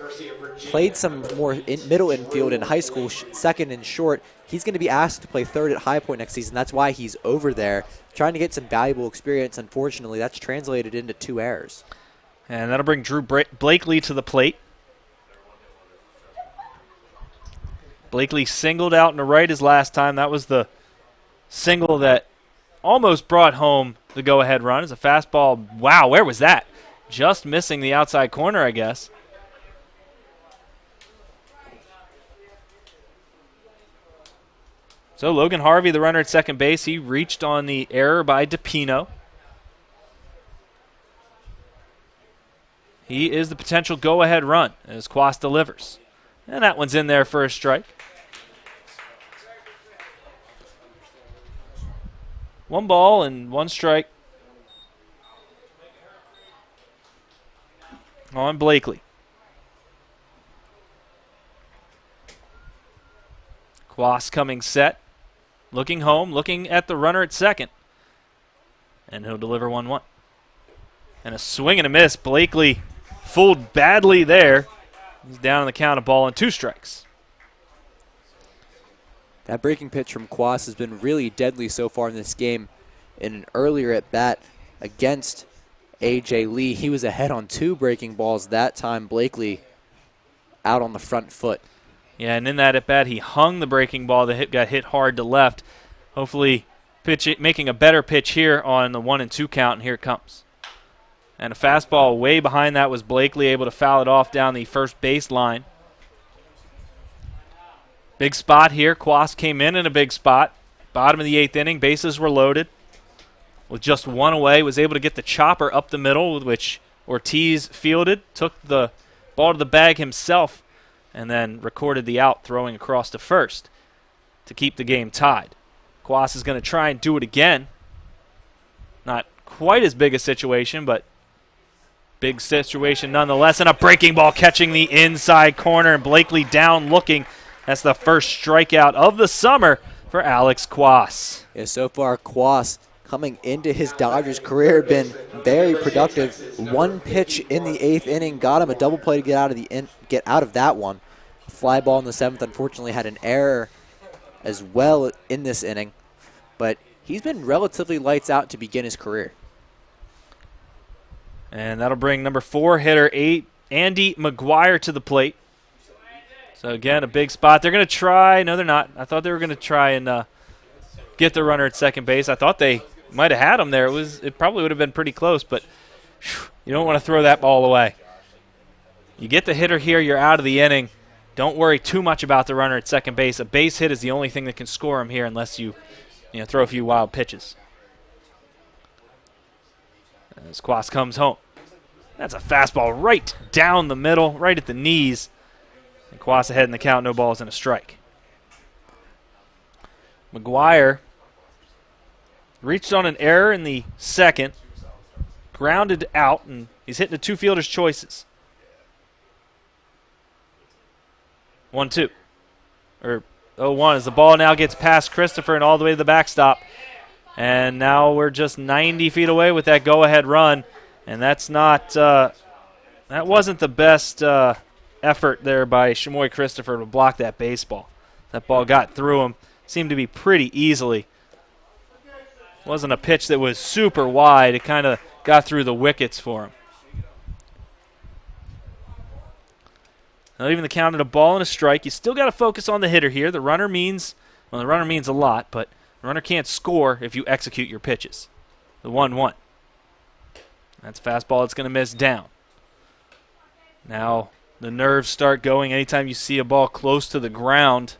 played some more middle infield in high school, second and short. He's going to be asked to play third at High Point next season. That's why he's over there, trying to get some valuable experience. Unfortunately, that's translated into 2 errors. And that'll bring Drew Blakely to the plate. Blakely singled out and to right his last time. That was the single that almost brought home the go-ahead run. It's a fastball. Wow, where was that? Just missing the outside corner, I guess. So Logan Harvey, the runner at second base, he reached on the error by DePino. He is the potential go-ahead run as Quas delivers. And that one's in there for a strike. 1 ball and 1 strike on Blakely. Quas coming set, looking home, looking at the runner at second. And he'll deliver 1-1. And a swing and a miss. Blakely fooled badly there. He's down on the count of ball and 2 strikes. That breaking pitch from Quas has been really deadly so far in this game. In an earlier at bat against A.J. Lee, he was ahead on 2 breaking balls. That time, Blakely out on the front foot. Yeah, and in that at bat, he hung the breaking ball. The hit got hit hard to left. Hopefully, making a better pitch here on the 1-2 count, and here it comes. And a fastball way behind that was Blakely able to foul it off down the first base line. Big spot here. Quas came in a big spot. Bottom of the 8th inning. Bases were loaded. with just one away, was able to get the chopper up the middle, with which Ortiz fielded, took the ball to the bag himself, and then recorded the out, throwing across to first to keep the game tied. Quas is going to try and do it again. Not quite as big a situation, but big situation nonetheless. And a breaking ball catching the inside corner, and Blakely down looking. That's the first strikeout of the summer for Alex Quas. Yeah, so far, Quas coming into his Dodgers career been very productive. One pitch in the 8th inning got him a double play to get out of that one. Fly ball in the 7th, unfortunately, had an error as well in this inning, but he's been relatively lights out to begin his career. And that'll bring number 4 hitter Andy McGuire to the plate. So again, a big spot. They're going to try. No, they're not. I thought they were going to try and get the runner at second base. I thought they might have had him there. It probably would have been pretty close, but you don't want to throw that ball away. You get the hitter here, you're out of the inning. Don't worry too much about the runner at second base. A base hit is the only thing that can score him here unless you throw a few wild pitches. As Quas comes home. That's a fastball right down the middle, right at the knees. And Quas ahead in the count, no balls and a strike. McGuire reached on an error in the 2nd, grounded out, and he's hitting the 2 fielders' choices. 1-2. Or 0-1 as the ball now gets past Christopher and all the way to the backstop. And now we're just 90 feet away with that go-ahead run. And that's not that wasn't the best effort there by Shamoy Christopher to block that baseball. That ball got through him. Seemed to be pretty easily. Wasn't a pitch that was super wide. It kind of got through the wickets for him. Not even the count at a ball and a strike. You still got to focus on the hitter here. The runner means a lot, but the runner can't score if you execute your pitches. The 1-1. That's a fastball that's going to miss down. Now the nerves start going anytime you see a ball close to the ground,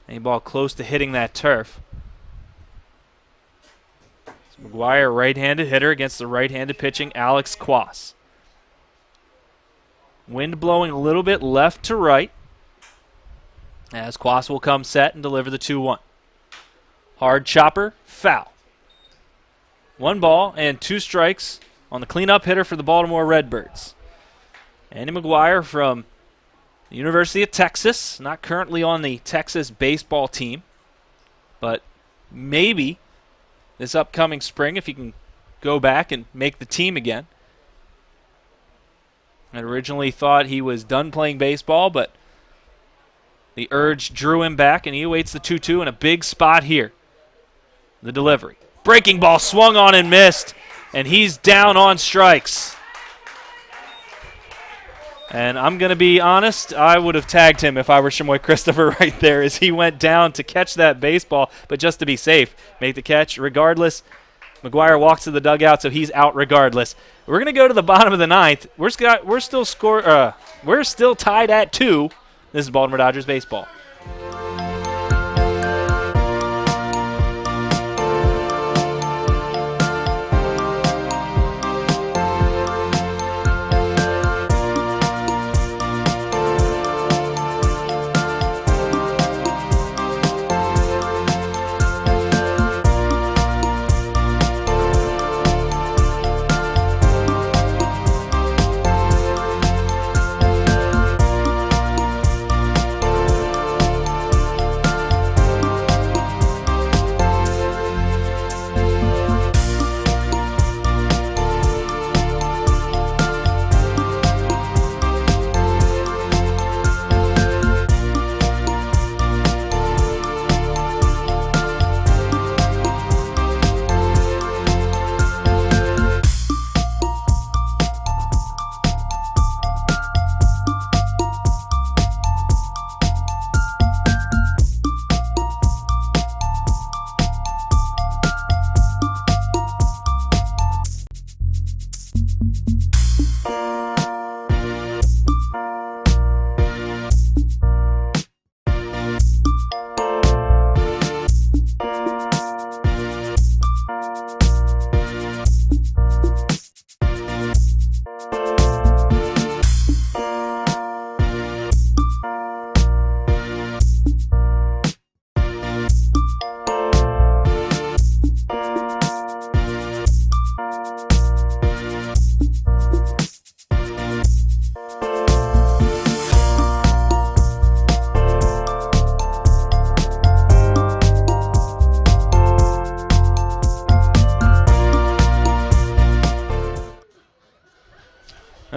any ball close to hitting that turf. So McGuire, right-handed hitter against the right-handed pitching Alex Quas. Wind blowing a little bit left to right as Quas will come set and deliver the 2-1. Hard chopper, foul. 1 ball and 2 strikes on the cleanup hitter for the Baltimore Redbirds. Andy McGuire from the University of Texas, not currently on the Texas baseball team, but maybe this upcoming spring if he can go back and make the team again. I originally thought he was done playing baseball, but the urge drew him back, and he awaits the 2-2 in a big spot here. The delivery. Breaking ball swung on and missed, and he's down on strikes. And I'm going to be honest, I would have tagged him if I were Shamoy Christopher right there as he went down to catch that baseball, but just to be safe, make the catch regardless. McGuire walks to the dugout, so he's out regardless. We're going to go to the bottom of the 9th. We're still tied at 2. This is Baltimore Dodgers baseball.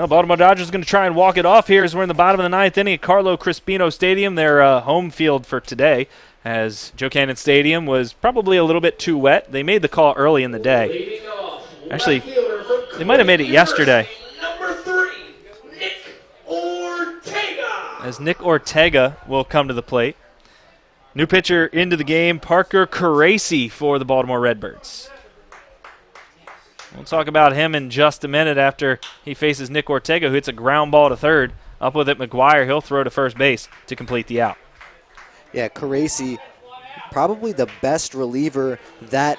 Well, Baltimore Dodgers going to try and walk it off here as we're in the bottom of the ninth inning at Carlo Crispino Stadium, their home field for today, as Joe Cannon Stadium was probably a little bit too wet. They made the call early in the day. Leading off, Actually, left fielder from they might have made it yesterday, number 3, Nick Ortega. as Nick Ortega will come to the plate. New pitcher into the game, Parker Caracci for the Baltimore Redbirds. We'll talk about him in just a minute after he faces Nick Ortega, who hits a ground ball to third. Up with it, McGuire. He'll throw to first base to complete the out. Yeah, Caracci, probably the best reliever that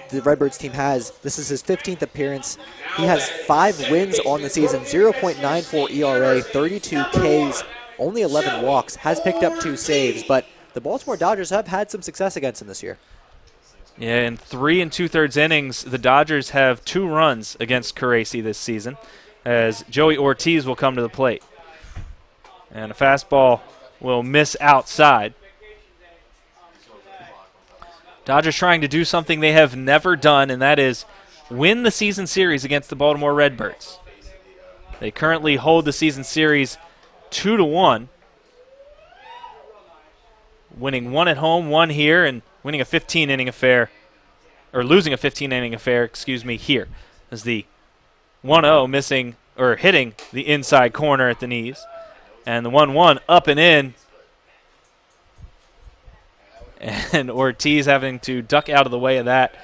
the Redbirds team has. This is his 15th appearance. He has 5 wins on the season, 0.94 ERA, 32 Ks, only 11 walks, has picked up 2 saves, but the Baltimore Dodgers have had some success against him this year. Yeah, in 3 2/3 innings, the Dodgers have 2 runs against Caracci this season, as Joey Ortiz will come to the plate. And a fastball will miss outside. Dodgers trying to do something they have never done, and that is win the season series against the Baltimore Redbirds. They currently hold the season series 2-1, winning 1 at home, 1 here, and winning a 15-inning affair, or losing a 15-inning affair, here, as the 1-0 missing, or hitting the inside corner at the knees, and the 1-1 up and in, and Ortiz having to duck out of the way of that.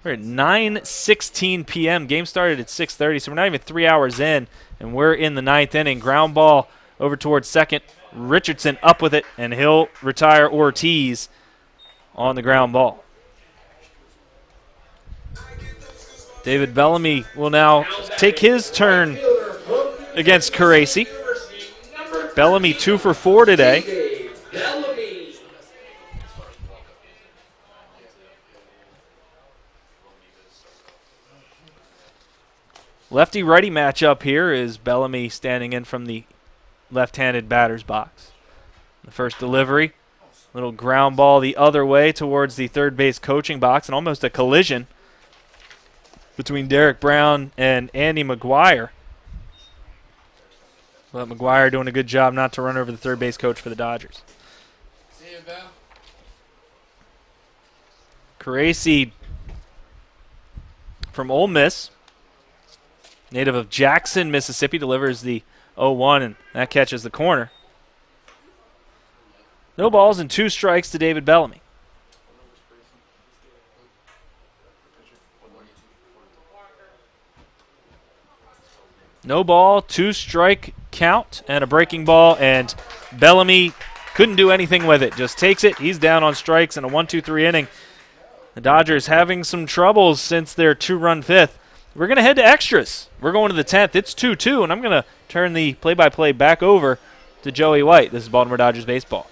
We're at 9:16 p.m. Game started at 6:30, so we're not even 3 hours in, and we're in the 9th inning. Ground ball over towards second. Richardson up with it, and he'll retire Ortiz on the ground ball. David Bellamy will now take his turn against Caracci. Bellamy 2 for 4 today. Lefty-righty matchup here is Bellamy standing in from the left-handed batter's box. The first delivery, little ground ball the other way towards the third base coaching box, and almost a collision between Derek Brown and Andy McGuire. But McGuire doing a good job not to run over the third base coach for the Dodgers. See you, Bell. Caracci from Ole Miss, native of Jackson, Mississippi, delivers the 0-1, and that catches the corner. No balls and 2 strikes to David Bellamy. No ball, 2 strike count, and a breaking ball, and Bellamy couldn't do anything with it. Just takes it. He's down on strikes in a 1-2-3 inning. The Dodgers having some troubles since their 2-run 5th. We're going to head to extras. We're going to the 10th. It's 2-2, and I'm going to turn the play-by-play back over to Joey White. This is Baltimore Dodgers baseball.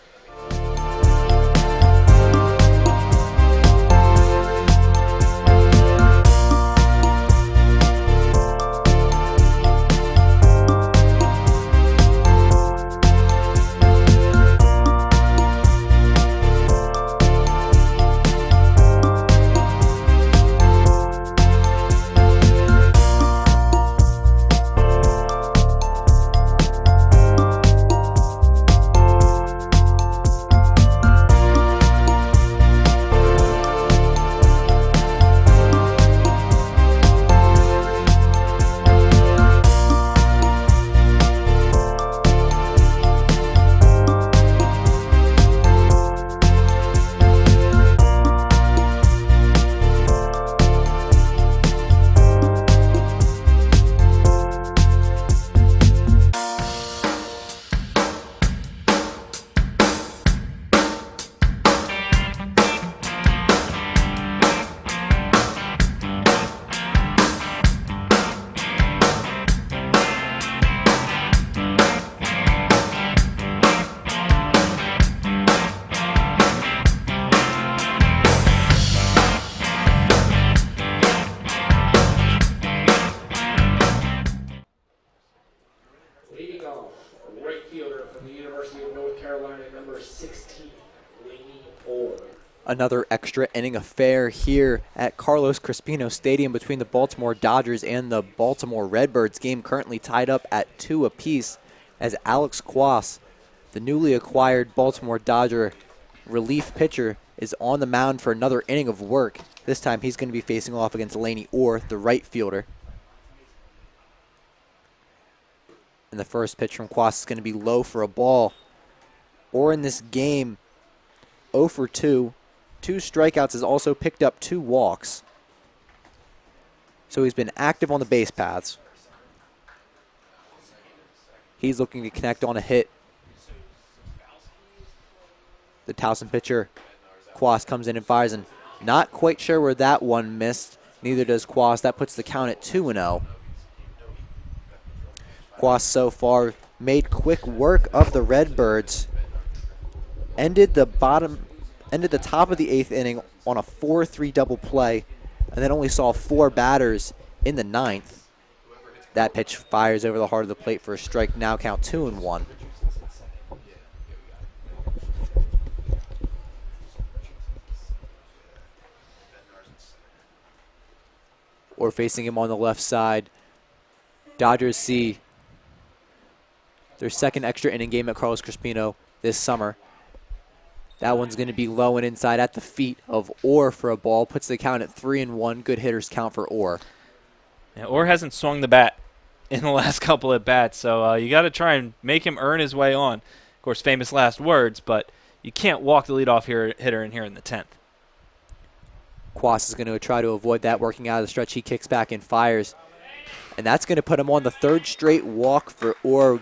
Carolina, number 16, Laney Orr. Another extra inning affair here at Carlos Crespino Stadium between the Baltimore Dodgers and the Baltimore Redbirds. Game currently tied up at 2 apiece as Alex Quas, the newly acquired Baltimore Dodger relief pitcher, is on the mound for another inning of work. This time he's going to be facing off against Laney Orr, the right fielder. And the first pitch from Quas is going to be low for a ball. Orr in this game 0 for 2. 2 strikeouts, has also picked up 2 walks. So he's been active on the base paths. He's looking to connect on a hit. The Towson pitcher, Quas, comes in and fires, and not quite sure where that one missed. Neither does Quas. That puts the count at 2-0. Quas so far made quick work of the Redbirds. Ended the top of the 8th inning on a 4-3 double play, and then only saw 4 batters in the 9th. That pitch fires over the heart of the plate for a strike, now count 2-1. Or facing him on the left side. Dodgers see their second extra inning game at Carlos Crespino this summer. That one's going to be low and inside at the feet of Orr for a ball. Puts the count at 3-1. Good hitters count for Orr. Yeah, Orr hasn't swung the bat in the last couple at bats, so you got to try and make him earn his way on. Of course, famous last words, but you can't walk the leadoff hitter in here in the 10th. Quas is going to try to avoid that, working out of the stretch. He kicks back and fires. And that's going to put him on the 3rd straight walk for Orr.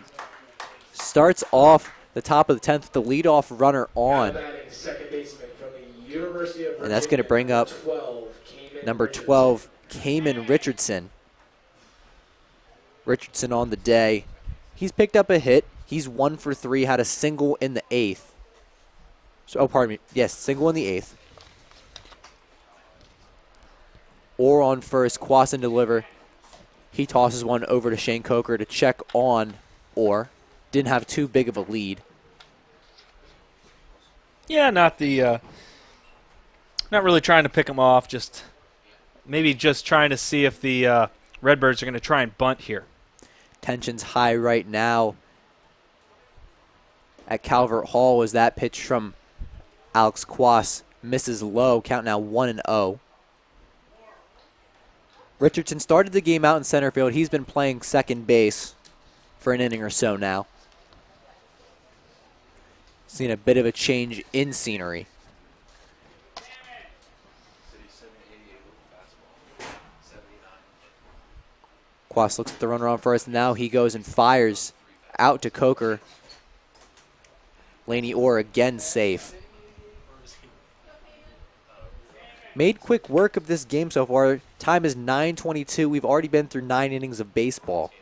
Starts off the top of the 10th with the leadoff runner on. And that's going to bring up number 12, Cayman Richardson. Richardson on the day. He's picked up a hit. He's 1 for 3, had a single in the 8th. So, pardon me. Yes, single in the 8th. Orr on first, Quas and deliver. He tosses one over to Shane Coker to check on Orr. Didn't have too big of a lead. Yeah, not really trying to pick him off, maybe just trying to see if the Redbirds are going to try and bunt here. Tension's high right now at Calvert Hall as that pitch from Alex Quas misses low. Count now 1-0. Richardson started the game out in center field. He's been playing second base for an inning or so now. Seen a bit of a change in scenery. Quas looks at the runner on first. Now he goes and fires out to Coker. Laney Orr again safe. Made quick work of this game so far. Time is 9:22. We've already been through 9 innings of baseball.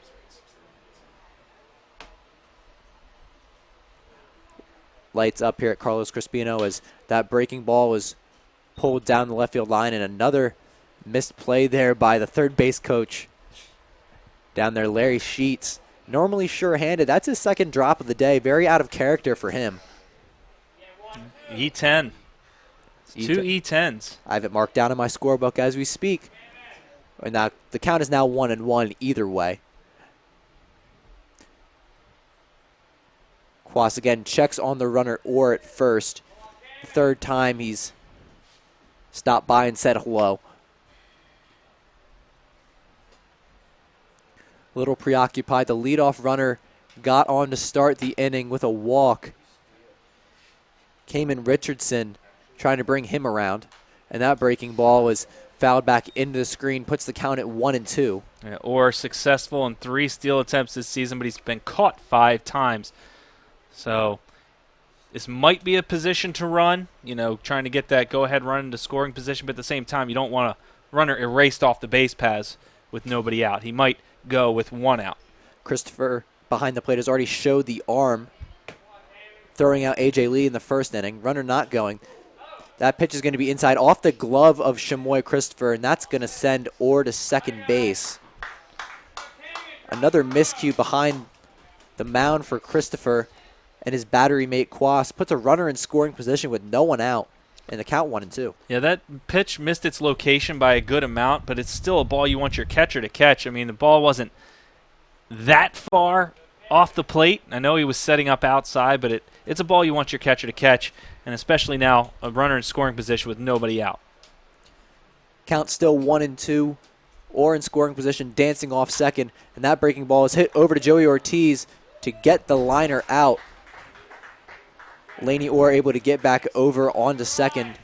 Lights up here at Carlos Crespino as that breaking ball was pulled down the left field line, and another missed play there by the third base coach down there, Larry Sheets. Normally sure-handed. That's his second drop of the day. Very out of character for him. E10. 2 E10s. I have it marked down in my scorebook as we speak. And now the count is now 1-1 either way. Quas again checks on the runner Orr at first. Third time he's stopped by and said hello. A little preoccupied. The leadoff runner got on to start the inning with a walk. Cayman Richardson trying to bring him around. And that breaking ball was fouled back into the screen, puts the count at 1-2. Yeah, Orr successful in 3 steal attempts this season, but he's been caught 5 times. So this might be a position to run, trying to get that go-ahead run into scoring position, but at the same time, you don't want a runner erased off the base paths with nobody out. He might go with 1 out. Christopher behind the plate has already showed the arm, throwing out A.J. Lee in the first inning. Runner not going. That pitch is going to be inside off the glove of Chamoy Christopher, and that's going to send Orr to second base. Another miscue behind the mound for Christopher, and his battery mate Quas puts a runner in scoring position with no one out. And the count 1-2. Yeah, that pitch missed its location by a good amount, but it's still a ball you want your catcher to catch. I mean, the ball wasn't that far off the plate. I know he was setting up outside, but it's a ball you want your catcher to catch, and especially now a runner in scoring position with nobody out. Count still 1-2. Orr in scoring position, dancing off second, and that breaking ball is hit over to Joey Ortiz to get the liner out. Laney Orr able to get back over onto second,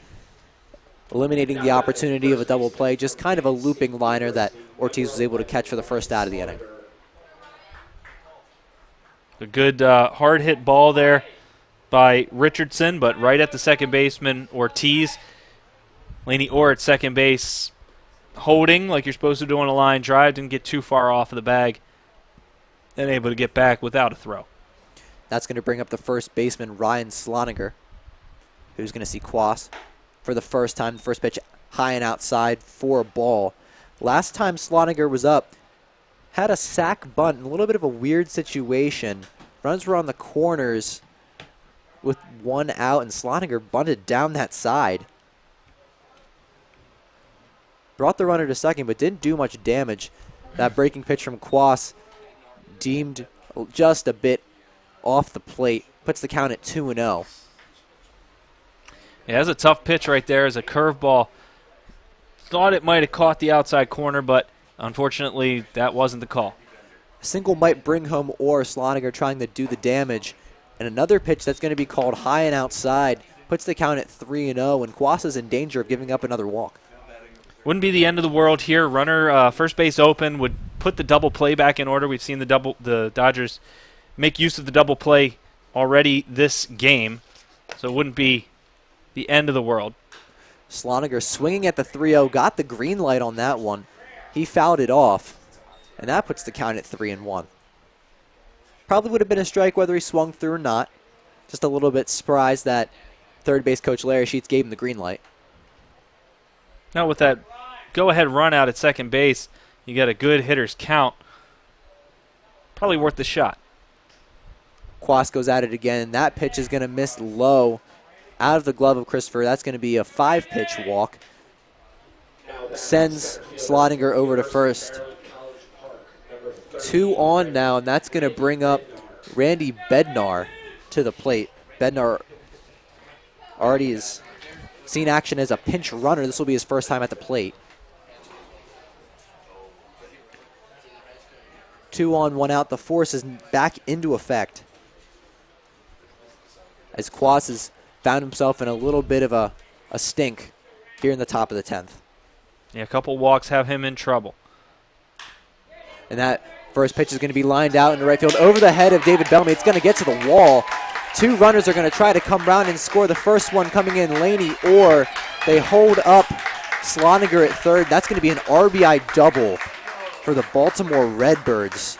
eliminating the opportunity of a double play. Just kind of a looping liner that Ortiz was able to catch for the first out of the inning. A good hard hit ball there by Richardson, but right at the second baseman, Ortiz. Laney Orr at second base, holding like you're supposed to do on a line drive, didn't get too far off of the bag, and able to get back without a throw. That's going to bring up the first baseman, Ryan Sloniger, who's going to see Quas for the first time. The first pitch high and outside for a ball. Last time Sloniger was up, had a sac bunt in a little bit of a weird situation. Runs were on the corners with one out, and Sloniger bunted down that side. Brought the runner to second, but didn't do much damage. That breaking pitch from Quas deemed just a bit off the plate. Puts the count at 2-0. Yeah, that's a tough pitch right there as a curveball. Thought it might have caught the outside corner, but unfortunately that wasn't the call. A single might bring home Orr. Sloniger trying to do the damage. And another pitch that's going to be called high and outside. Puts the count at 3-0, and Quas is in danger of giving up another walk. Wouldn't be the end of the world here. Runner first base open would put the double play back in order. We've seen the Dodgers make use of the double play already this game, so it wouldn't be the end of the world. Sloniger swinging at the 3-0, got the green light on that one. He fouled it off, and that puts the count at 3-1. Probably would have been a strike whether he swung through or not. Just a little bit surprised that third base coach Larry Sheets gave him the green light. Now with that go-ahead run out at second base, you got a good hitter's count. Probably worth the shot. Quas goes at it again. That pitch is going to miss low out of the glove of Christopher. That's going to be a 5-pitch walk. Sends Sloniger over to first. 2 on now, and that's going to bring up Randy Bednar to the plate. Bednar already has seen action as a pinch runner. This will be his first time at the plate. 2 on, 1 out. The force is back into effect, as Quas has found himself in a little bit of a stink here in the top of the 10th. Yeah, a couple walks have him in trouble. And that first pitch is going to be lined out into right field over the head of David Bellamy. It's going to get to the wall. 2 runners are going to try to come round and score. The first one coming in, Laney Orr. They hold up Sloniger at third. That's going to be an RBI double for the Baltimore Redbirds.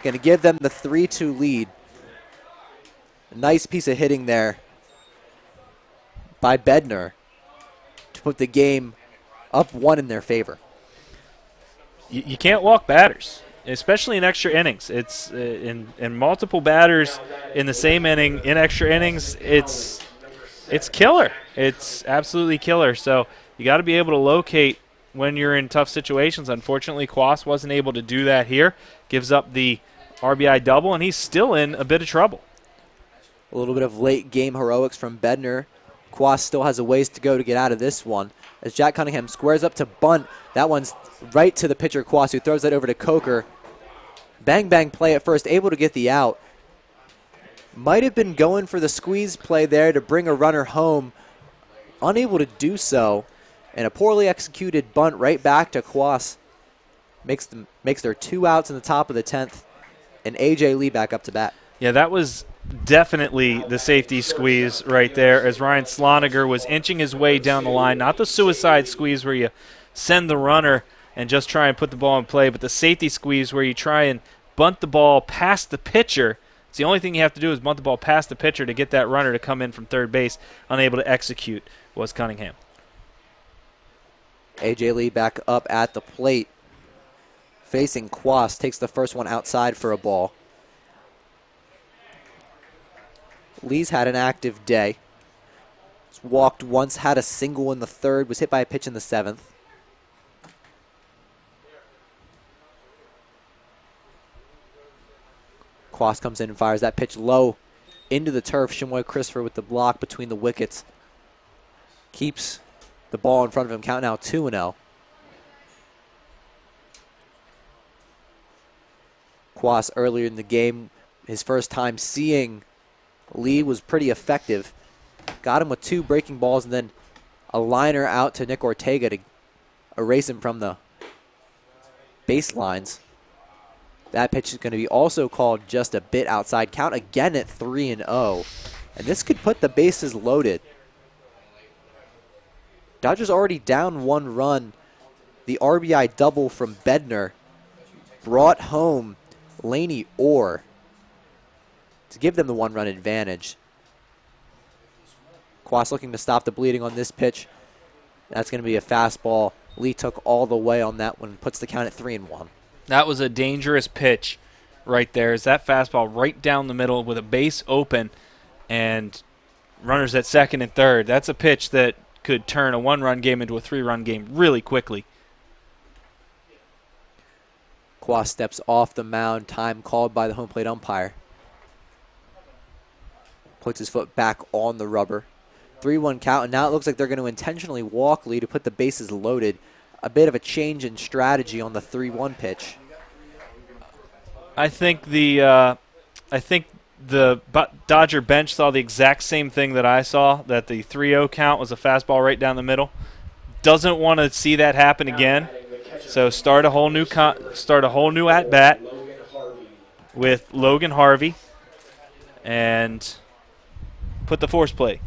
Going to give them the 3-2 lead. A nice piece of hitting there by Bednar to put the game up 1 in their favor. You can't walk batters, especially in extra innings. It's in multiple batters in the same inning, in extra innings, it's killer. It's absolutely killer. So you got to be able to locate when you're in tough situations. Unfortunately, Quas wasn't able to do that here. Gives up the RBI double, and he's still in a bit of trouble. A little bit of late game heroics from Bednar. Quas still has a ways to go to get out of this one. As Jack Cunningham squares up to bunt, that one's right to the pitcher Quas, who throws that over to Coker. Bang, bang play at first, able to get the out. Might have been going for the squeeze play there to bring a runner home. Unable to do so. And a poorly executed bunt right back to Quas. Makes their 2 outs in the top of the 10th. And A.J. Lee back up to bat. Yeah, that was definitely the safety squeeze right there, as Ryan Sloniger was inching his way down the line. Not the suicide squeeze where you send the runner and just try and put the ball in play, but the safety squeeze where you try and bunt the ball past the pitcher. It's the only thing you have to do is bunt the ball past the pitcher to get that runner to come in from third base. Unable to execute was Cunningham. A.J. Lee back up at the plate. Facing Quas, takes the first one outside for a ball. Lee's had an active day. Walked once, had a single in the third, was hit by a pitch in the seventh. Quas comes in and fires that pitch low into the turf. Shimoy Christopher with the block between the wickets. Keeps the ball in front of him. Count now 2-0. Quas earlier in the game, his first time seeing Lee, was pretty effective. Got him with 2 breaking balls and then a liner out to Nick Ortega to erase him from the baselines. That pitch is going to be also called just a bit outside. Count again at 3-0. And this could put the bases loaded. Dodgers already down 1 run. The RBI double from Bednar brought home Laney Orr to give them the 1-run advantage. Quas looking to stop the bleeding on this pitch. That's going to be a fastball. Lee took all the way on that one, puts the count at 3-1. That was a dangerous pitch right there. Is that fastball right down the middle with a base open and runners at second and third. That's a pitch that could turn a 1-run game into a 3-run game really quickly. Quas steps off the mound, time called by the home plate umpire. Puts his foot back on the rubber. 3-1 count, and now it looks like they're going to intentionally walk Lee to put the bases loaded. A bit of a change in strategy on the 3-1 pitch. I think the Dodger bench saw the exact same thing that I saw, that the 3-0 count was a fastball right down the middle. Doesn't want to see that happen again. So start a whole new at bat with Logan Harvey and put the force play.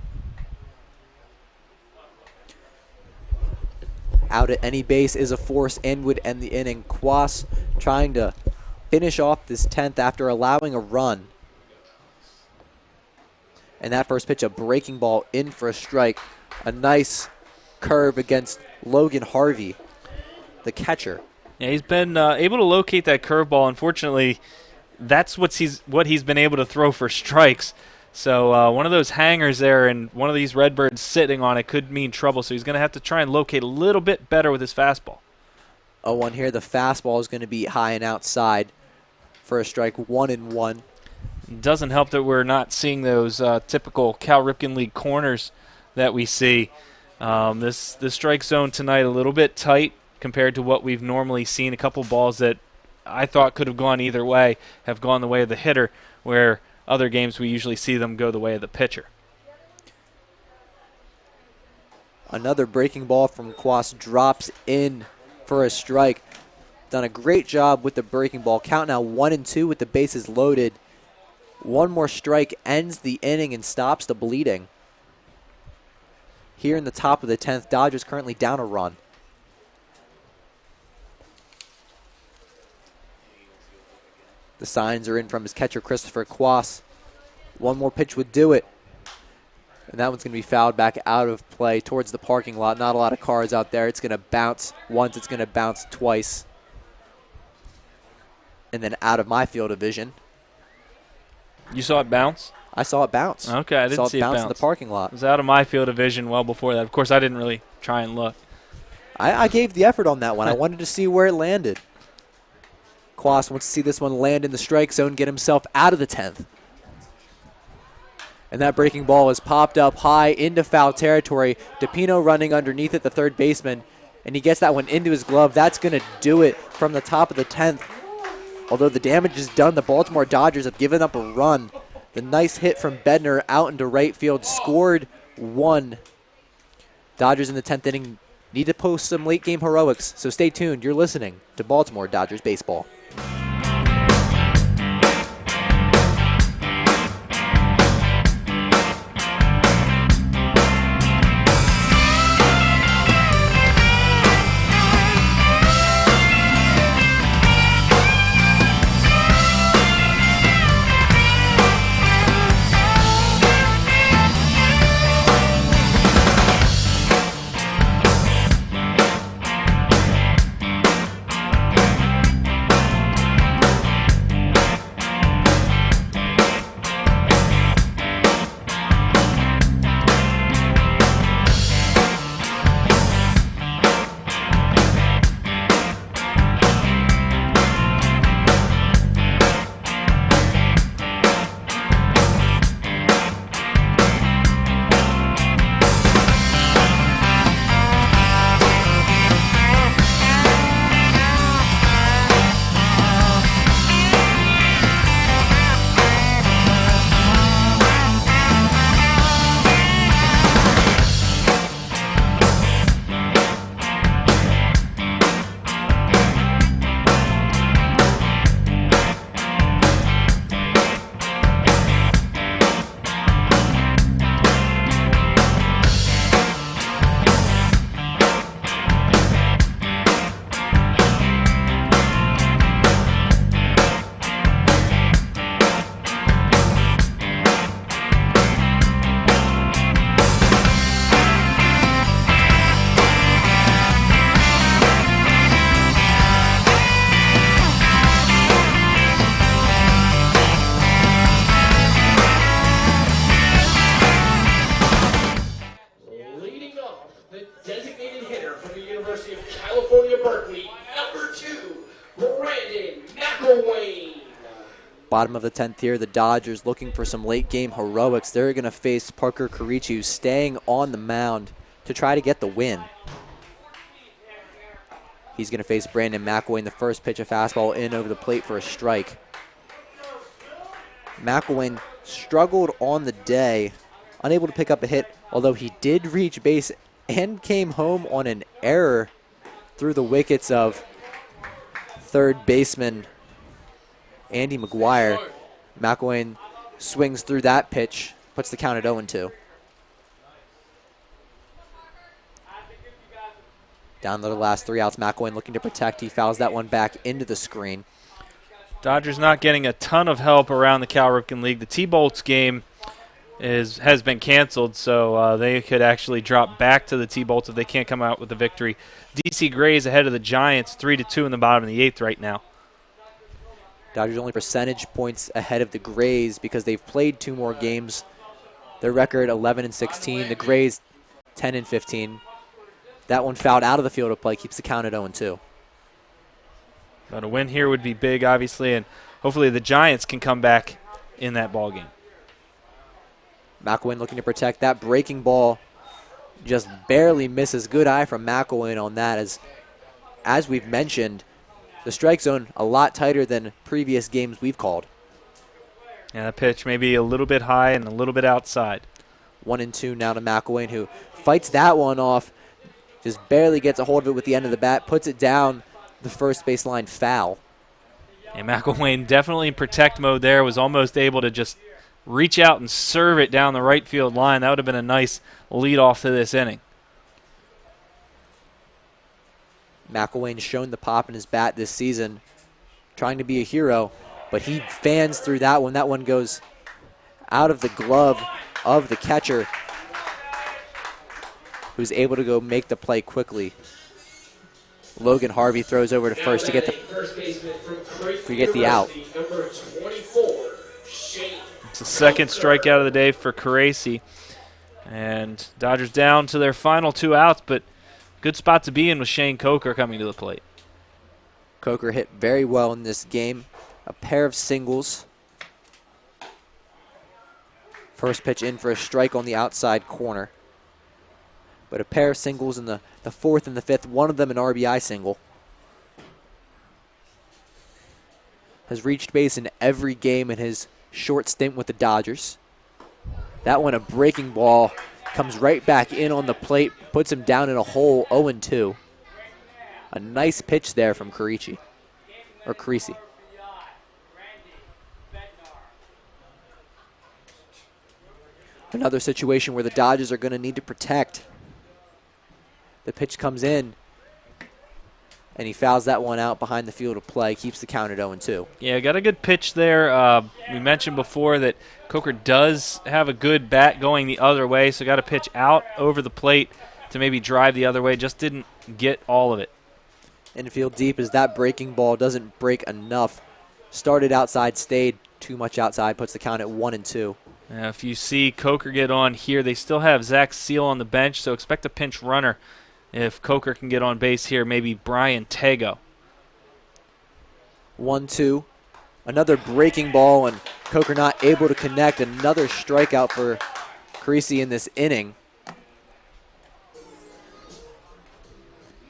Out at any base is a force and would end the inning. Quas trying to finish off this 10th after allowing a run. And that first pitch, a breaking ball in for a strike. A nice curve against Logan Harvey, the catcher. Yeah, he's been able to locate that curveball. Unfortunately, that's what he's been able to throw for strikes. So one of those hangers there and one of these Redbirds sitting on it could mean trouble. So he's going to have to try and locate a little bit better with his fastball. 0-1 here. The fastball is going to be high and outside for a strike. 1-1. It doesn't help that we're not seeing those typical Cal Ripken League corners that we see. This strike zone tonight a little bit tight compared to what we've normally seen. A couple balls that I thought could have gone either way have gone the way of the hitter, where other games we usually see them go the way of the pitcher. Another breaking ball from Quas drops in for a strike. Done a great job with the breaking ball. Count now 1-2 with the bases loaded. One more strike ends the inning and stops the bleeding. Here in the top of the 10th, Dodgers currently down a run. The signs are in from his catcher, Christopher Quas. One more pitch would do it. And that one's going to be fouled back out of play towards the parking lot. Not a lot of cars out there. It's going to bounce once. It's going to bounce twice. And then out of my field of vision. You saw it bounce? I saw it bounce. Okay, I didn't see it bounce in the parking lot. It was out of my field of vision well before that. Of course, I didn't really try and look. I gave the effort on that one. I wanted to see where it landed. Quas wants to see this one land in the strike zone, get himself out of the 10th. And that breaking ball is popped up high into foul territory. DePino running underneath it, the third baseman, and he gets that one into his glove. That's going to do it from the top of the 10th. Although the damage is done, the Baltimore Dodgers have given up a run. The nice hit from Bednar out into right field scored 1. Dodgers in the 10th inning need to post some late game heroics, so stay tuned. You're listening to Baltimore Dodgers Baseball. Bottom of the 10th here, the Dodgers looking for some late game heroics. They're going to face Parker Carici, who's staying on the mound to try to get the win. He's going to face Brandon McElwain in the first pitch, a fastball in over the plate for a strike. McElwain struggled on the day, unable to pick up a hit, although he did reach base and came home on an error through the wickets of third baseman Andy McGuire. McElwain swings through that pitch, puts the count at 0-2. Down to the last 3 outs, McElwain looking to protect. He fouls that one back into the screen. Dodgers not getting a ton of help around the Cal Ripken League. The T-Bolts game has been canceled, so they could actually drop back to the T-Bolts if they can't come out with the victory. DC Grays ahead of the Giants, 3-2 in the bottom of the 8th right now. Dodgers only percentage points ahead of the Grays because they've played 2 more games. Their record 11-16. The Grays 10-15. That one fouled out of the field of play, keeps the count at 0-2. But a win here would be big, obviously, and hopefully the Giants can come back in that ball game. McElwain looking to protect that breaking ball. Just barely misses. Good eye from McElwain on that. As we've mentioned, the strike zone a lot tighter than previous games we've called. Yeah, that pitch maybe a little bit high and a little bit outside. 1-2 now to McElwain, who fights that one off. Just barely gets a hold of it with the end of the bat. Puts it down the first baseline foul. And McElwain definitely in protect mode there. Was almost able to just reach out and serve it down the right field line. That would have been a nice lead off to this inning. McElwain's shown the pop in his bat this season, trying to be a hero, but he fans through that one. That one goes out of the glove of the catcher, who's able to go make the play quickly. Logan Harvey throws over to first to get the out. Number 24, Shane. It's the second strikeout of the day for Caraci. And Dodgers down to their final 2 outs, but good spot to be in with Shane Coker coming to the plate. Coker hit very well in this game. A pair of singles. First pitch in for a strike on the outside corner. But a pair of singles in the 4th and the 5th, one of them an RBI single. Has reached base in every game in his short stint with the Dodgers. That one, a breaking ball, comes right back in on the plate, puts him down in a hole, 0-2. A nice pitch there from Carici. Another situation where the Dodgers are going to need to protect. The pitch comes in, and he fouls that one out behind the field of play, keeps the count at 0-2. Yeah, got a good pitch there. We mentioned before that Coker does have a good bat going the other way, so got a pitch out over the plate to maybe drive the other way. Just didn't get all of it. Infield deep as that breaking ball doesn't break enough. Started outside, stayed too much outside, puts the count at 1-2. If you see Coker get on here, they still have Zach Seal on the bench, so expect a pinch runner. If Coker can get on base here, maybe Brian Tego. 1-2. Another breaking ball, and Coker not able to connect. Another strikeout for Carici in this inning.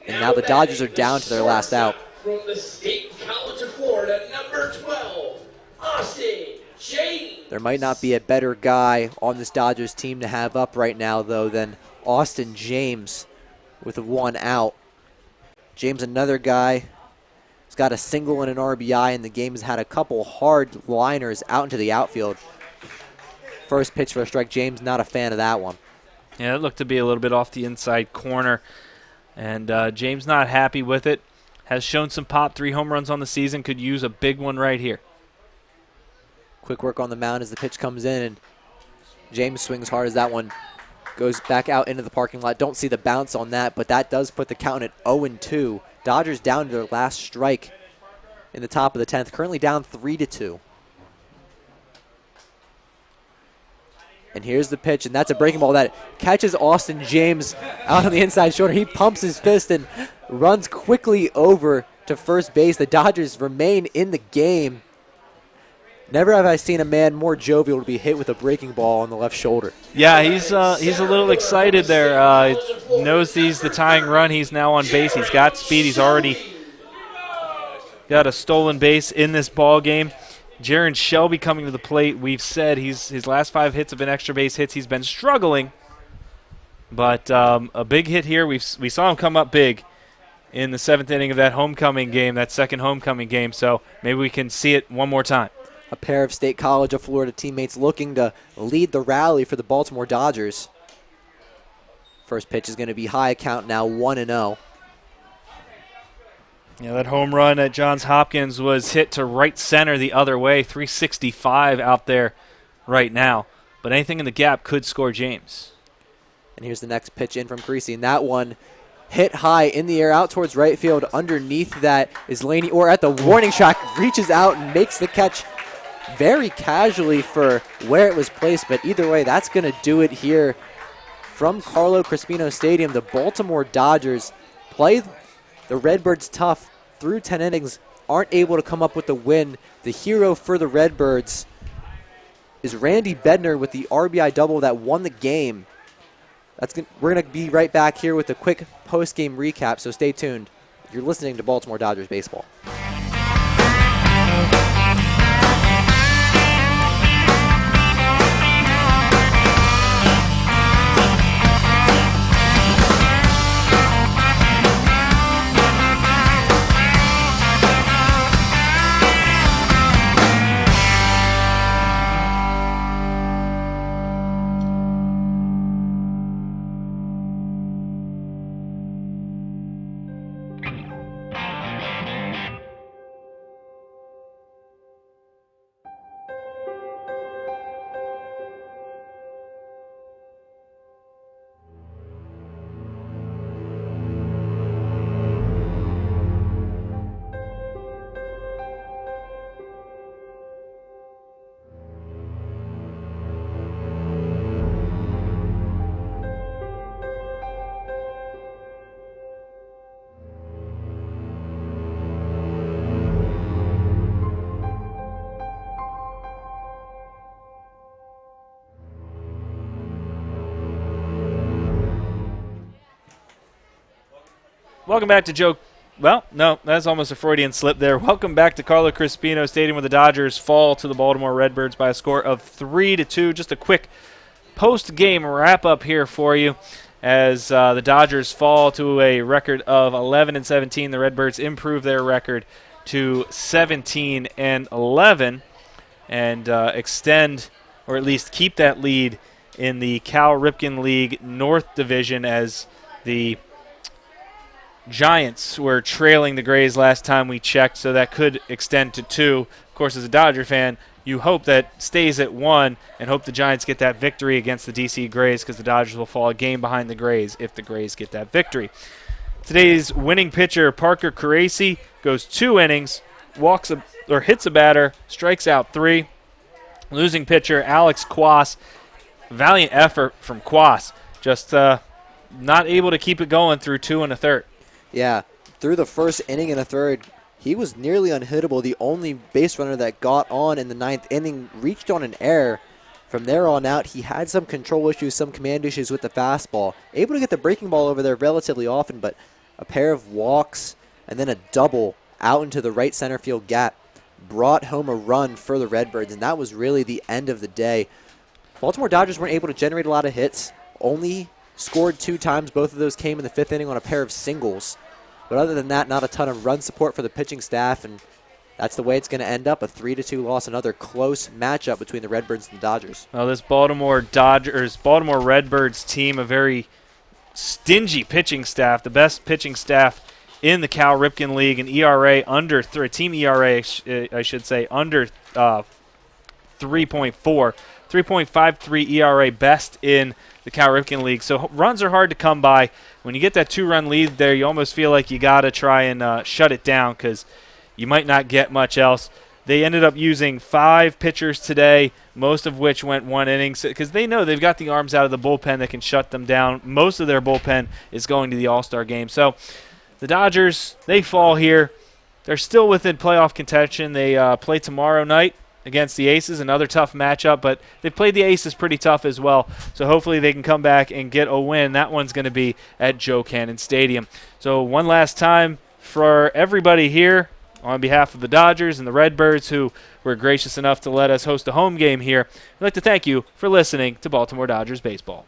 And now the Dodgers are down to their last out. From the State College of Florida, number 12, Austin James. There might not be a better guy on this Dodgers team to have up right now, though, than Austin James with 1 out. James, another guy, has got a single and an RBI in the game, has had a couple hard liners out into the outfield. First pitch for a strike. James not a fan of that one. Yeah, it looked to be a little bit off the inside corner, and James not happy with it. Has shown some pop, 3 home runs on the season, could use a big one right here. Quick work on the mound as the pitch comes in, and James swings hard as that one goes back out into the parking lot. Don't see the bounce on that, but that does put the count at 0-2. Dodgers down to their last strike in the top of the 10th, currently down 3-2. And here's the pitch, and that's a breaking ball that catches Austin James out on the inside shoulder. He pumps his fist and runs quickly over to first base. The Dodgers remain in the game. Never have I seen a man more jovial to be hit with a breaking ball on the left shoulder. Yeah, he's a little excited there. Knows he's the tying run. He's now on base. He's got speed. He's already got a stolen base in this ball game. Jaron Shelby coming to the plate. We've said his last 5 hits have been extra base hits. He's been struggling, but a big hit here. We saw him come up big in the 7th inning of that homecoming game, that second homecoming game. So maybe we can see it one more time. A pair of State College of Florida teammates looking to lead the rally for the Baltimore Dodgers. First pitch is going to be high, count now 1-0. Yeah, that home run at Johns Hopkins was hit to right center the other way, 365 out there right now. But anything in the gap could score James. And here's the next pitch in from Creasy, and that one hit high in the air out towards right field. Underneath that is Laney Orr at the warning track, reaches out and makes the catch very casually for where it was placed, but either way, that's going to do it here from Carlo Crispino Stadium. The Baltimore Dodgers play the Redbirds tough through 10 innings, aren't able to come up with the win. The hero for the Redbirds is Randy Bednar with the RBI double that won the game. We're going to be right back here with a quick post-game recap, so stay tuned. You're listening to Baltimore Dodgers Baseball. Welcome back to Joe. Well, no, that's almost a Freudian slip there. Welcome back to Carlo Crispino Stadium, where the Dodgers fall to the Baltimore Redbirds by a score of 3-2. Just a quick post-game wrap-up here for you as the Dodgers fall to a record of 11-17. The Redbirds improve their record to 17-11 and extend, or at least keep that lead in the Cal Ripken League North Division, as the Giants were trailing the Grays last time we checked, so that could extend to 2. Of course, as a Dodger fan, you hope that stays at 1 and hope the Giants get that victory against the DC Grays, because the Dodgers will fall a game behind the Grays if the Grays get that victory. Today's winning pitcher, Parker Caracci, goes 2 innings, hits a batter, strikes out 3. Losing pitcher, Alex Quas. Valiant effort from Quas, just not able to keep it going through 2 1/3. Yeah, through the first inning and a third, he was nearly unhittable. The only base runner that got on in the 9th inning reached on an error. From there on out, he had some control issues, some command issues with the fastball. Able to get the breaking ball over there relatively often, but a pair of walks and then a double out into the right center field gap brought home a run for the Redbirds, and that was really the end of the day. Baltimore Dodgers weren't able to generate a lot of hits, only scored 2 times. Both of those came in the 5th inning on a pair of singles. But other than that, not a ton of run support for the pitching staff, and that's the way it's going to end up, a 3-2 loss, another close matchup between the Redbirds and the Dodgers. Well, this Baltimore Redbirds team, a very stingy pitching staff, the best pitching staff in the Cal Ripken League, an ERA under team ERA, I should say, under 3.4, 3.53 ERA, best in the Cal Ripken League. So runs are hard to come by. When you get that 2-run lead there, you almost feel like you got to try and shut it down, because you might not get much else. They ended up using 5 pitchers today, most of which went 1 inning, because they know they've got the arms out of the bullpen that can shut them down. Most of their bullpen is going to the All-Star game. So the Dodgers, they fall here. They're still within playoff contention. They play tomorrow night against the Aces, another tough matchup, but they played the Aces pretty tough as well. So hopefully they can come back and get a win. That one's going to be at Joe Cannon Stadium. So one last time for everybody here, on behalf of the Dodgers and the Redbirds, who were gracious enough to let us host a home game here, I'd like to thank you for listening to Baltimore Dodgers Baseball.